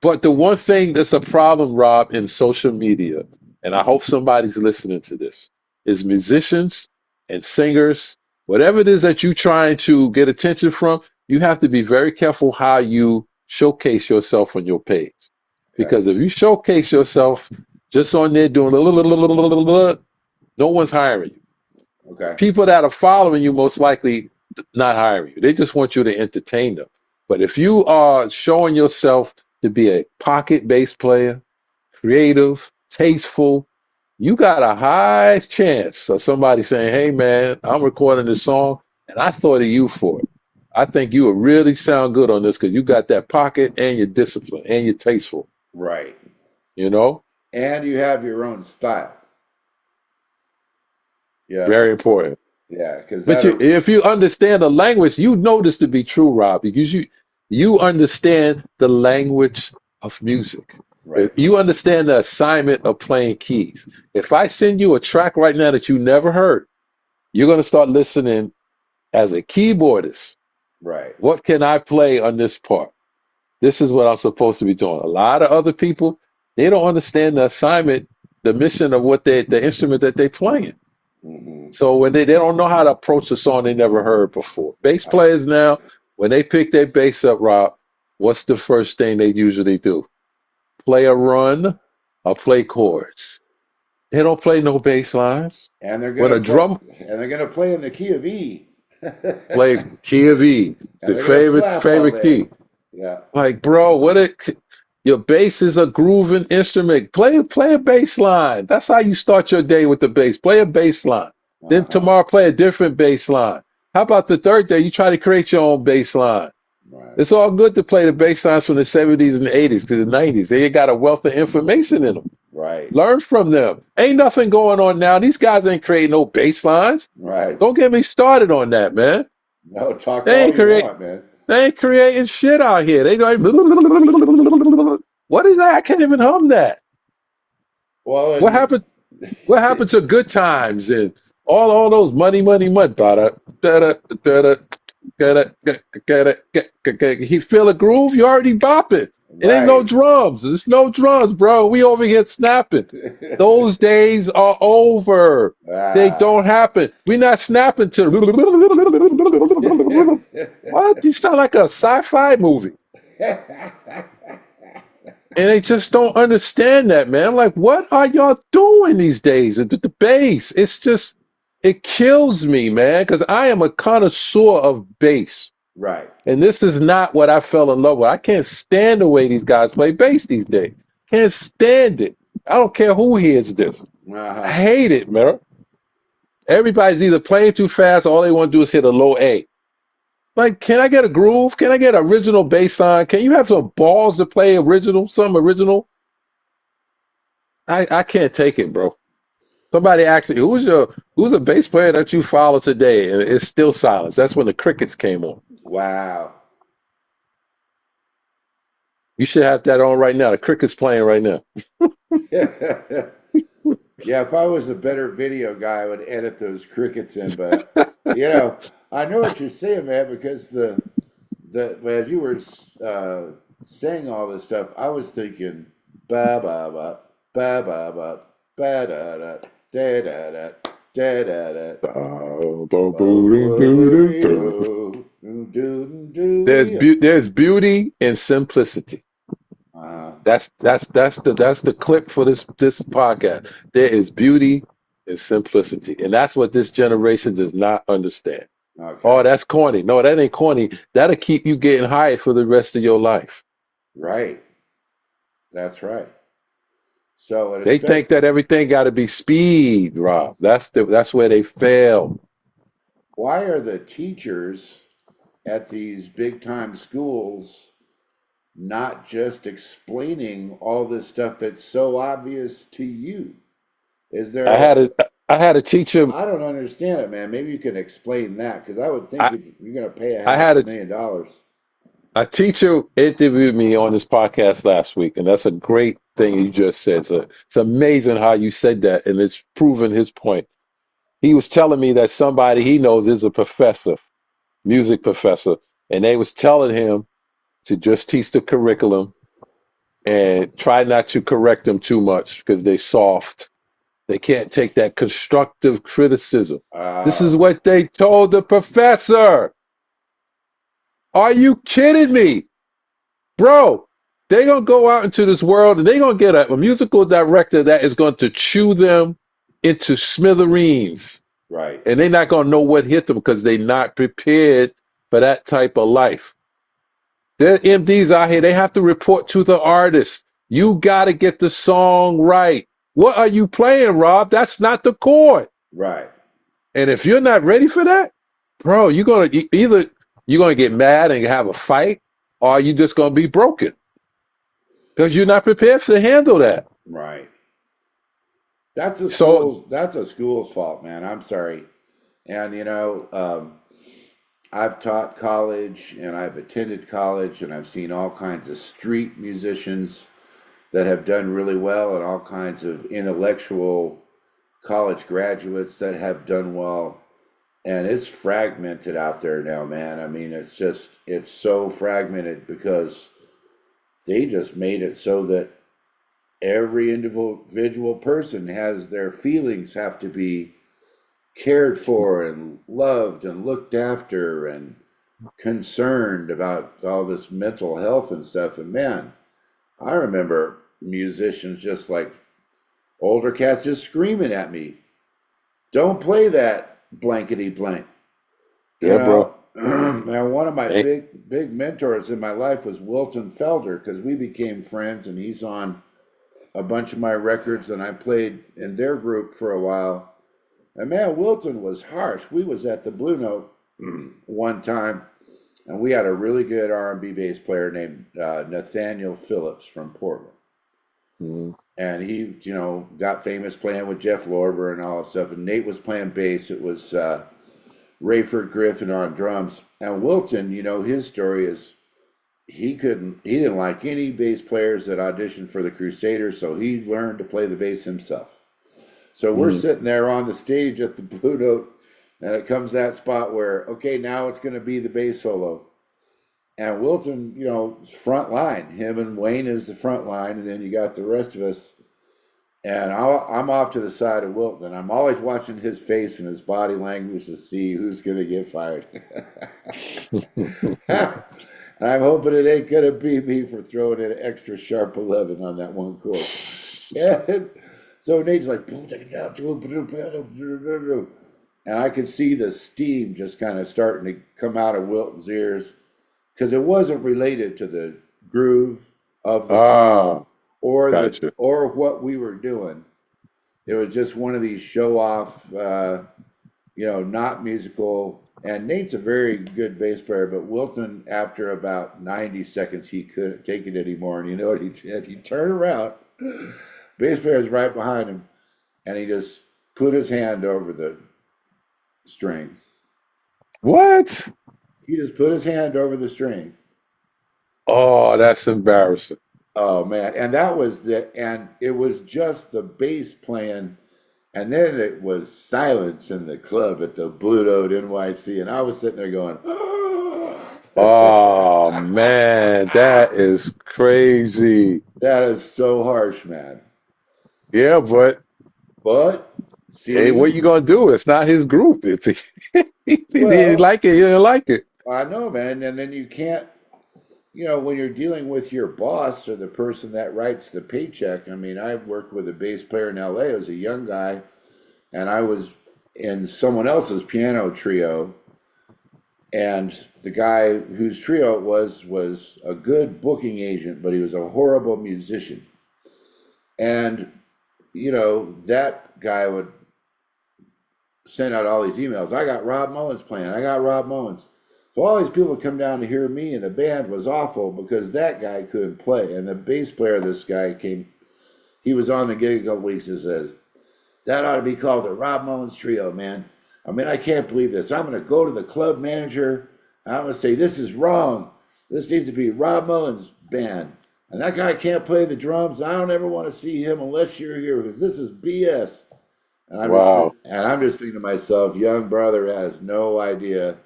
but the one thing that's a problem, Rob, in social media, and I hope somebody's listening to this, is musicians and singers, whatever it is that you're trying to get attention from, you have to be very careful how you showcase yourself on your page. Okay. Because if you showcase yourself just on there doing no one's hiring you. Okay. People that are following you most likely not hiring you. They just want you to entertain them. But if you are showing yourself to be a pocket bass player, creative, tasteful, you got a high chance of somebody saying, "Hey man, I'm recording this song and I thought of you for it. I think you would really sound good on this because you got that pocket and you're disciplined and you're tasteful." Right. You know? And you have your own style. Yeah. Very important. Yeah, because But that if you understand the language, you know this to be true, Rob, because you understand the language of music. If right. you understand the assignment of playing keys. If I send you a track right now that you never heard, you're going to start listening as a keyboardist. Right. What can I play on this part? This is what I'm supposed to be doing. A lot of other people, they don't understand the assignment, the mission of the instrument that they're playing. Hmm. So when they don't know how to approach a song they never heard before. Bass players now, when they pick their bass up, Rob, what's the first thing they usually do? Play a run or play chords. They don't play no bass lines. And they're When gonna a play drum and they're gonna play in the key of E. play key of E, And the they're gonna slap all favorite day. key. Yeah. Like, bro, your bass is a grooving instrument. Play a bass line. That's how you start your day with the bass. Play a bass line. Then Uh-huh. tomorrow play a different bass line. How about the third day you try to create your own bass line? Right. It's all good to play the bass lines from the 70s and the 80s to the 90s. They got a wealth of information in them. Right. Learn from them. Ain't nothing going on now. These guys ain't creating no bass lines. Right. Don't get me started on that, man. No, talk They all ain't you create want, man. they ain't creating shit out here. They like, what is that? I can't even hum that. Well, What and happened? What happened to good times and all those money, da da da da. He feel a groove, you already bopping. It ain't no right. drums. There's no drums, bro. We over here snapping. Those days are over. They Ah. don't happen. We not snapping to what? You sound like a sci-fi movie. And they just don't understand that, man. I'm like, what are y'all doing these days? The bass, it kills me, man, because I am a connoisseur of bass. right. And this is not what I fell in love with. I can't stand the way these guys play bass these days. Can't stand it. I don't care who hears this. I Uh-huh. hate it, man. Everybody's either playing too fast or all they want to do is hit a low A. Like, can I get a groove? Can I get original bass line? Can you have some balls to play original, some original? I can't take it, bro. Somebody asked me, who's a bass player that you follow today? And it's still silence. That's when the crickets came on. Wow. You should have that on right now. The cricket's playing right now. Yeah, if I was a better video guy, I would edit those crickets in. But you know, I know what you're saying, man, because as you were saying all this stuff, I was thinking ba ba ba ba ba ba ba da da da da da da da da. There's beauty in simplicity. Uh, That's the clip for this podcast. There is beauty in simplicity, and that's what this generation does not understand. Oh, okay. that's corny. No, that ain't corny. That'll keep you getting hired for the rest of your life. Right. That's right. So it They expect think that everything got to be speed, Rob. That's where they fail. why are the teachers at these big time schools not just explaining all this stuff that's so obvious to you? Is I there, had a I had a teacher. I don't understand it, man. Maybe you can explain that because I would think I if you're going to pay a I half had a a million dollars, A teacher interviewed me on this podcast last week, and that's a great thing you just said. So it's amazing how you said that, and it's proven his point. He was telling me that somebody he knows is a professor, music professor, and they was telling him to just teach the curriculum and try not to correct them too much because they soft. They can't take that constructive criticism. This is uh, what they told the professor. Are you kidding me? Bro, they're gonna go out into this world and they're gonna get a musical director that is going to chew them into smithereens. right, And they're not gonna know what hit them because they're not prepared for that type of life. Their MDs out here, they have to report to the artist. You gotta get the song right. What are you playing, Rob? That's not the chord. right, And if you're not ready for that, bro, either you're gonna get mad and have a fight, or you just gonna be broken because you're not prepared to handle that. right. So That's a school's fault, man. I'm sorry. And I've taught college and I've attended college and I've seen all kinds of street musicians that have done really well and all kinds of intellectual college graduates that have done well. And it's fragmented out there now, man. I mean, it's so fragmented because they just made it so that every individual person has their feelings have to be cared for and loved and looked after and concerned about all this mental health and stuff. And man, I remember musicians just like older cats just screaming at me, "Don't play that blankety blank." You yeah, know, bro. and one of my Hey, big mentors in my life was Wilton Felder because we became friends, and he's on a bunch of my records, and I played in their group for a while. And man, Wilton was harsh. We was at the Blue Note one time, and we had a really good R&B bass player named Nathaniel Phillips from Portland. mhm. And he, got famous playing with Jeff Lorber and all that stuff. And Nate was playing bass. It was Rayford Griffin on drums. And Wilton, his story is he didn't like any bass players that auditioned for the Crusaders, so he learned to play the bass himself. So we're Mhm. sitting there on the stage at the Blue Note, and it comes that spot where, okay, now it's going to be the bass solo. And Wilton, front line. Him and Wayne is the front line, and then you got the rest of us. And I'm off to the side of Wilton, and I'm always watching his face and his body language to see who's going to get fired. And I'm hoping it ain't going to be me for throwing in an extra sharp 11 on that one chord. And so Nate's like, take it down. And I could see the steam just kind of starting to come out of Wilton's ears because it wasn't related to the groove of the song Ah, gotcha. or what we were doing. It was just one of these show off, not musical. And Nate's a very good bass player, but Wilton, after about 90 seconds, he couldn't take it anymore. And you know what he did? He turned around. Bass player was right behind him, and he just put his hand over the strings. What? He just put his hand over the strings. Oh, that's embarrassing. Oh man, and it was just the bass playing, and then it was silence in the club at the Blue Note NYC, and I was sitting there going, Oh man, that is crazy. that is so harsh, man. Yeah, but But hey, what see, you gonna do? It's not his group. If he didn't well, like it, he didn't like it. I know, man, and then when you're dealing with your boss or the person that writes the paycheck, I mean, I worked with a bass player in LA. I was a young guy, and I was in someone else's piano trio, and the guy whose trio it was a good booking agent, but he was a horrible musician. And that guy would send out all these emails. I got Rob Mullins playing. I got Rob Mullins. So all these people would come down to hear me, and the band was awful because that guy couldn't play. And the bass player, this guy came. He was on the gig a couple weeks and says, "That ought to be called the Rob Mullins Trio, man. I mean, I can't believe this. I'm going to go to the club manager. And I'm going to say, this is wrong. This needs to be Rob Mullins' band. And that guy can't play the drums. I don't ever want to see him unless you're here because this is BS." Wow. And I'm just thinking to myself, young brother has no idea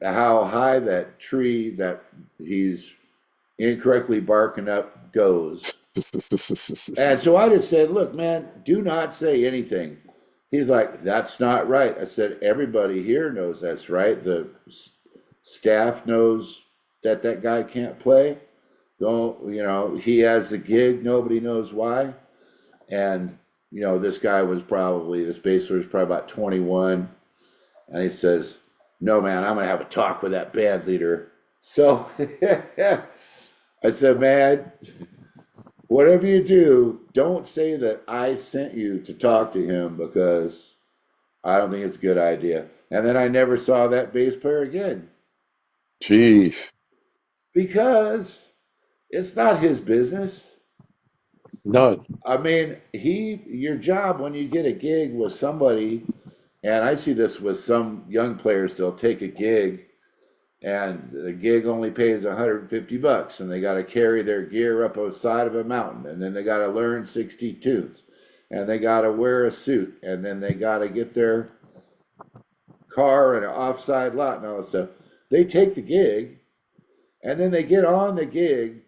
how high that tree that he's incorrectly barking up goes. And so I just said, "Look, man, do not say anything." He's like, "That's not right." I said, "Everybody here knows that's right. The staff knows that that guy can't play. Don't, he has the gig. Nobody knows why." And, this bass player was probably about 21. And he says, "No, man, I'm going to have a talk with that band leader." So I said, "Man, whatever you do, don't say that I sent you to talk to him because I don't think it's a good idea." And then I never saw that bass player again Jeez. because it's not his business. None. I mean, your job when you get a gig with somebody, and I see this with some young players, they'll take a gig and the gig only pays $150 and they got to carry their gear up a side of a mountain, and then they got to learn 60 tunes, and they got to wear a suit, and then they got to get their car in an offside lot and all that stuff. They take the gig and then they get on the gig,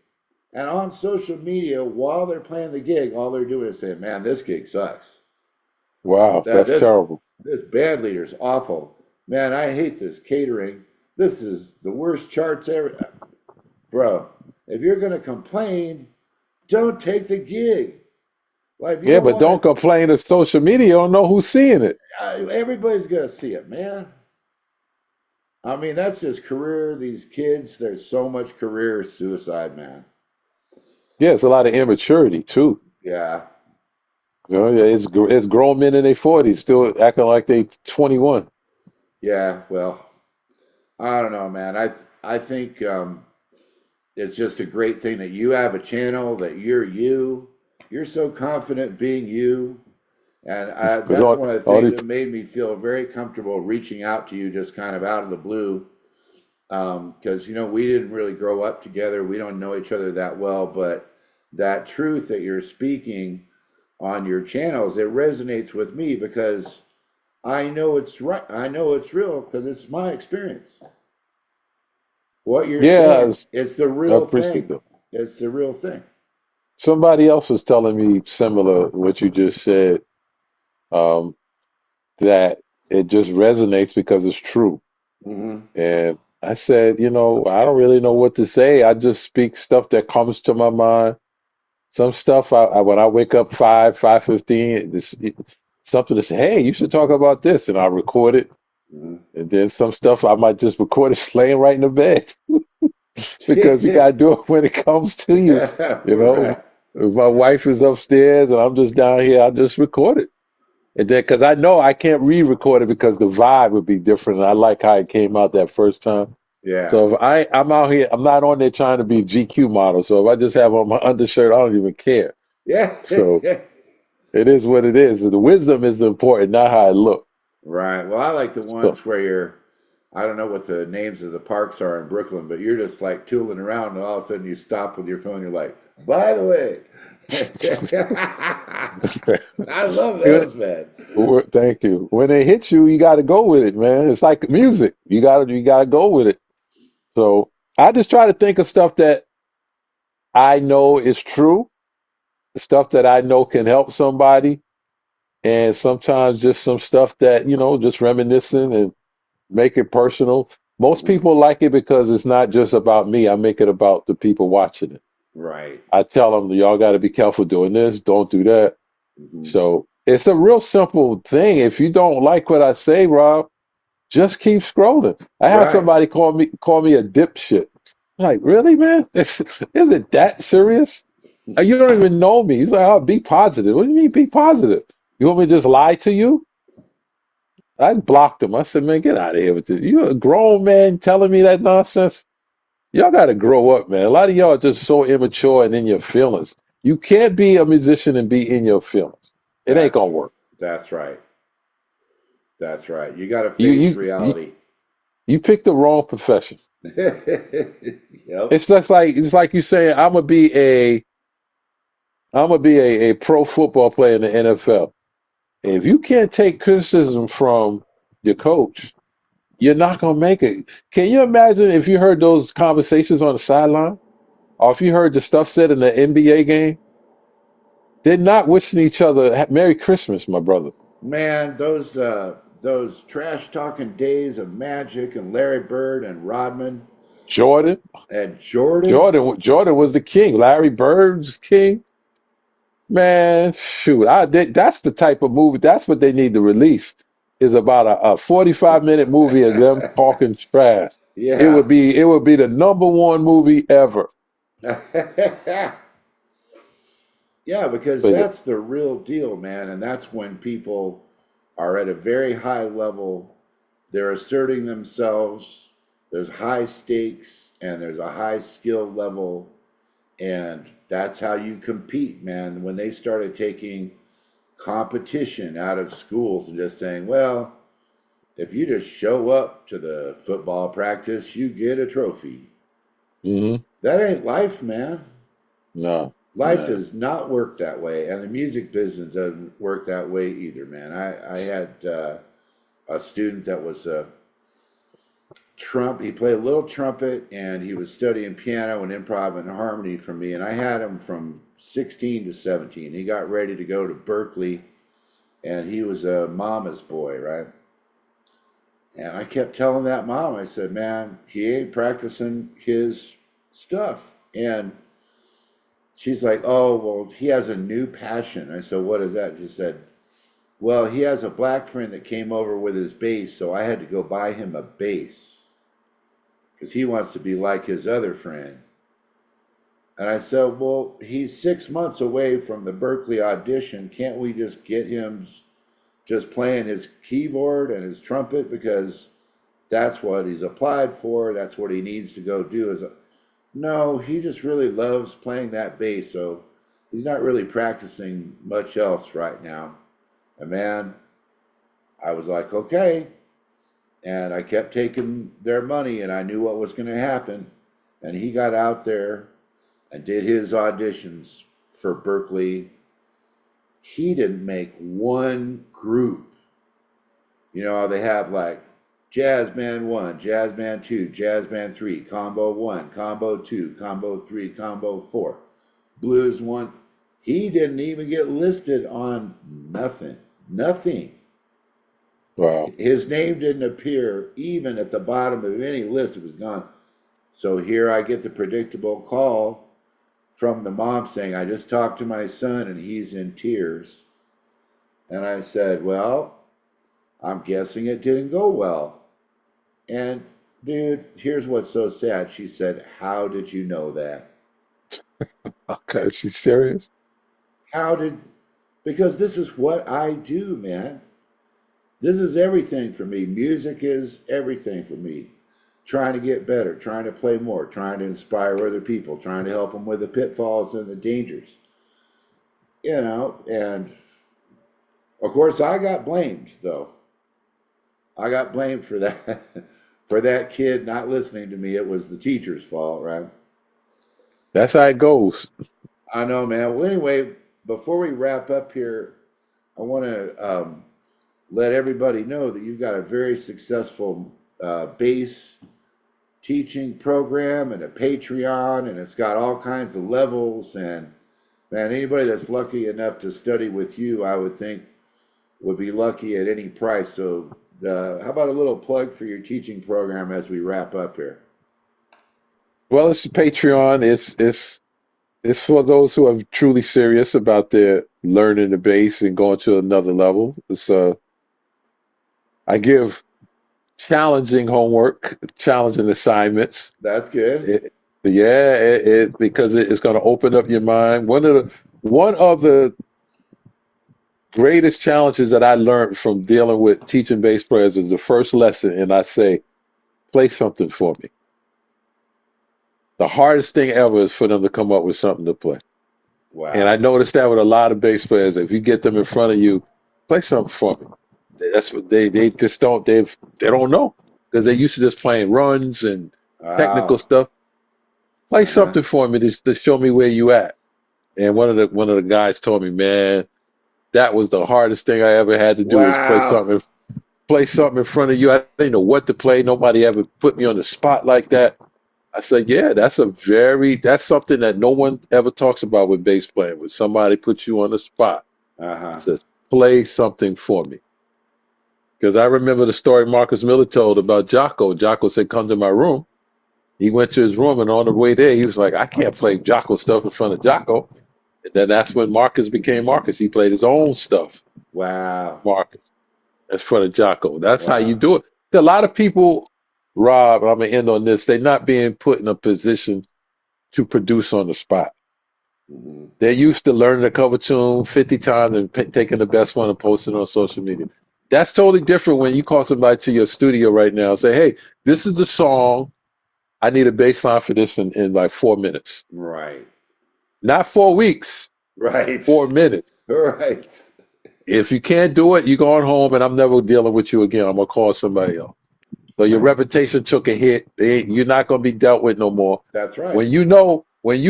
and on social media while they're playing the gig, all they're doing is saying, "Man, this gig sucks. Wow. That That's this terrible. this band leader's awful. Man, I hate this catering. This is the worst charts ever." Bro, if you're gonna complain, don't take the gig. Like if you Yeah, don't but want don't to, complain to social media. You don't know who's seeing it. everybody's gonna see it, man. I mean, that's just career. These kids, there's so much career suicide, man. Yeah, it's a lot of immaturity too. Yeah, Yeah, it's grown men in their 40s still acting like they 21. yeah. Well, I don't know, man. I think it's just a great thing that you have a channel, that you're you. You're so confident being you. And Because that's one of the all things the that made me feel very comfortable reaching out to you just kind of out of the blue. Because, we didn't really grow up together. We don't know each other that well. But that truth that you're speaking on your channels, it resonates with me because I know it's right. I know it's real because it's my experience. What you're yeah, saying, it's the I real appreciate thing. that. It's the real thing. Somebody else was telling me similar what you just said, um, that it just resonates because it's true. Hmm. And I said, I don't really know what to say. I just speak stuff that comes to my mind. Some stuff when I wake up 5:15, something to say, hey, you should talk about this, and I record it. Hmm. And then some stuff I might just record it laying right in the bed because you gotta do it when it comes to you. You know, Right. if my wife is upstairs and I'm just down here, I just record it. And then, because I know I can't re-record it because the vibe would be different. And I like how it came out that first time. Yeah. So if I'm out here, I'm not on there trying to be a GQ model. So if I just have on my undershirt, I don't even care. Yeah. So it is what it is. The wisdom is important, not how I look. Right. Well, I like the So ones where I don't know what the names of the parks are in Brooklyn, but you're just like tooling around and all of a sudden you stop with your phone. You're like, "By the way," I love those, man. thank you. When it hits you, you got to go with it, man. It's like music. You gotta go with it. So I just try to think of stuff that I know is true, stuff that I know can help somebody, and sometimes just some stuff that, just reminiscing and make it personal. Most people like it because it's not just about me. I make it about the people watching it. Right. I tell them, y'all got to be careful doing this. Don't do that. Hmm. So it's a real simple thing. If you don't like what I say, Rob, just keep scrolling. I had Right. somebody call me a dipshit. I'm like, really, man? Is it that serious? You don't even know me. He's like, oh, be positive. What do you mean, be positive? You want me to just lie to you? I blocked him. I said, man, get out of here with this. You're a grown man telling me that nonsense. Y'all got to grow up, man. A lot of y'all are just so immature and in your feelings. You can't be a musician and be in your feelings. It ain't That's gonna work. that's right. That's right. You got to You face you you reality. you picked the wrong profession. Yep. It's just like you saying I'm gonna be a pro football player in the NFL. If you can't take criticism from your coach, you're not gonna make it. Can you imagine if you heard those conversations on the sideline, or if you heard the stuff said in the NBA game? They're not wishing each other Merry Christmas, my brother. Man, those trash talking days of Magic and Larry Bird and Rodman Jordan, and Jordan. Jordan was the king. Larry Bird's king. Man, shoot, that's the type of movie. That's what they need to release. Is about a 45-minute movie of them talking trash. It Yeah. would be the number one movie ever. Yeah, because But that's the real deal, man. And that's when people are at a very high level. They're asserting themselves. There's high stakes and there's a high skill level. And that's how you compete, man. When they started taking competition out of schools and just saying, well, if you just show up to the football practice, you get a trophy. hmm That ain't life, man. no, Life man, does not work that way, and the music business doesn't work that way either, man. I had a student that was a he played a little trumpet, and he was studying piano and improv and harmony from me, and I had him from 16 to 17. He got ready to go to Berkeley, and he was a mama's boy, right? And I kept telling that mom, I said, man, he ain't practicing his stuff. And she's like, oh, well, he has a new passion. I said, what is that? She said, well, he has a black friend that came over with his bass, so I had to go buy him a bass because he wants to be like his other friend. And I said, well, he's 6 months away from the Berkeley audition. Can't we just get him just playing his keyboard and his trumpet because that's what he's applied for. That's what he needs to go do. No, he just really loves playing that bass, so he's not really practicing much else right now. And man, I was like, okay. And I kept taking their money, and I knew what was going to happen. And he got out there and did his auditions for Berkeley. He didn't make one group. You know, they have like Jazz Band 1, Jazz Band 2, Jazz Band 3, Combo 1, Combo 2, Combo 3, Combo 4, Blues 1. He didn't even get listed on nothing. Nothing. wow. His name didn't appear even at the bottom of any list. It was gone. So here I get the predictable call from the mom saying, I just talked to my son and he's in tears. And I said, well, I'm guessing it didn't go well. And dude, here's what's so sad. She said, how did you know that? Okay, she's serious. How did, because this is what I do, man. This is everything for me. Music is everything for me. Trying to get better, trying to play more, trying to inspire other people, trying to help them with the pitfalls and the dangers. And of course I got blamed though. I got blamed for that for that kid not listening to me. It was the teacher's fault, right? That's how it goes. I know, man. Well, anyway, before we wrap up here, I want to let everybody know that you've got a very successful bass teaching program and a Patreon, and it's got all kinds of levels. And man, anybody that's lucky enough to study with you, I would think, would be lucky at any price. So How about a little plug for your teaching program as we wrap up here? Well, it's a Patreon. It's for those who are truly serious about their learning the bass and going to another level. I give challenging homework, challenging assignments. That's good. Yeah, because it's going to open up your mind. One of the greatest challenges that I learned from dealing with teaching bass players is the first lesson, and I say, play something for me. The hardest thing ever is for them to come up with something to play. And I Wow. noticed that with a lot of bass players. If you get them in front of you, play something for me. That's what they just they don't know because they used to just playing runs and technical Wow. stuff. Play Uh-huh. something for me to show me where you at. And one of the guys told me, man, that was the hardest thing I ever had to do was Wow. play something in front of you. I didn't know what to play. Nobody ever put me on the spot like that. I said, yeah, that's something that no one ever talks about with bass playing. When somebody puts you on the spot, Uh-huh. says, play something for me. Because I remember the story Marcus Miller told about Jocko. Jocko said, come to my room. He went to his room, and on the way there, he was like, I can't play Jocko stuff in front of Jocko. And then that's when Marcus became Marcus. He played his own stuff, Wow. Marcus, in front of Jocko. That's how you Wow. do it. A lot of people, Rob, I'm going to end on this, they're not being put in a position to produce on the spot. Hmm. They're used to learning a cover tune 50 times and taking the best one and posting it on social media. That's totally different when you call somebody to your studio right now and say, hey, this is the song. I need a bass line for this in like 4 minutes. Right. Not 4 weeks, Right. 4 minutes. Right. If you can't do it, you're going home and I'm never dealing with you again. I'm going to call somebody else. So your Right. reputation took a hit. You're not going to be dealt with no more. That's right. When you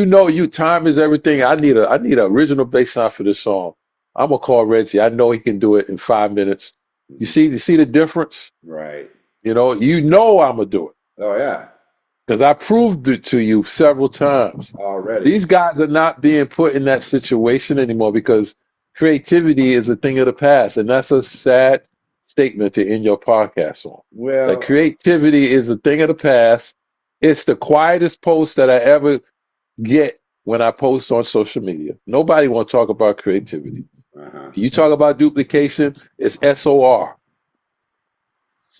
know you time is everything. I need an original bass line for this song. I'm gonna call Reggie. I know he can do it in 5 minutes. You Hmm. see, you see the difference. Right. You know I'm gonna do it Oh yeah. because I proved it to you several times. Already. These guys are not being put in that situation anymore because creativity is a thing of the past, and that's a sad statement to end your podcast on. That Well, creativity is a thing of the past. It's the quietest post that I ever get when I post on social media. Nobody want to talk about creativity. uh-huh. You talk about duplication, it's SOR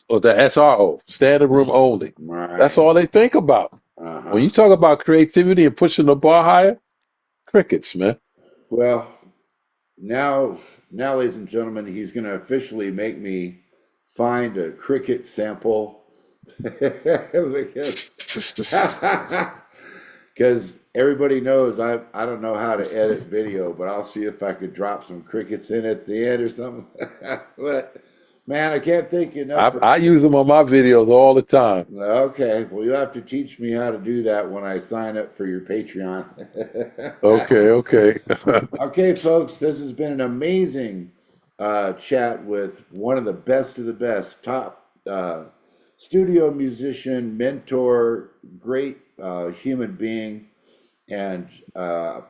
or the SRO, standing room only. That's Right. all they think about. When Uh-huh. you talk about creativity and pushing the bar higher, crickets, man. Well, now, now, ladies and gentlemen, he's going to officially make me find a cricket sample because because everybody knows I don't know how to edit video, but I'll see if I could drop some crickets in at the end or something. But man, I can't thank you enough I, for. I use them on my videos all the time. Okay, well, you'll have to teach me how to do that when I sign up for your Patreon. Okay, okay. Okay, folks, this has been an amazing chat with one of the best, top studio musician, mentor, great human being. And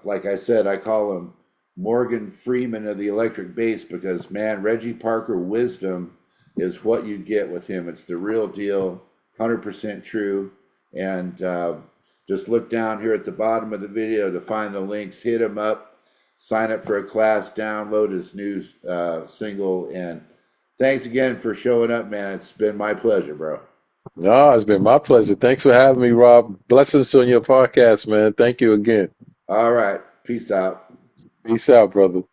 like I said, I call him Morgan Freeman of the electric bass because, man, Reggie Parker wisdom is what you get with him. It's the real deal, 100% true. And just look down here at the bottom of the video to find the links. Hit him up, sign up for a class, download his new single. And thanks again for showing up, man. It's been my pleasure, bro. No, it's been my pleasure. Thanks for having me, Rob. Blessings on your podcast, man. Thank you again. All right. Peace out. Peace out, brother.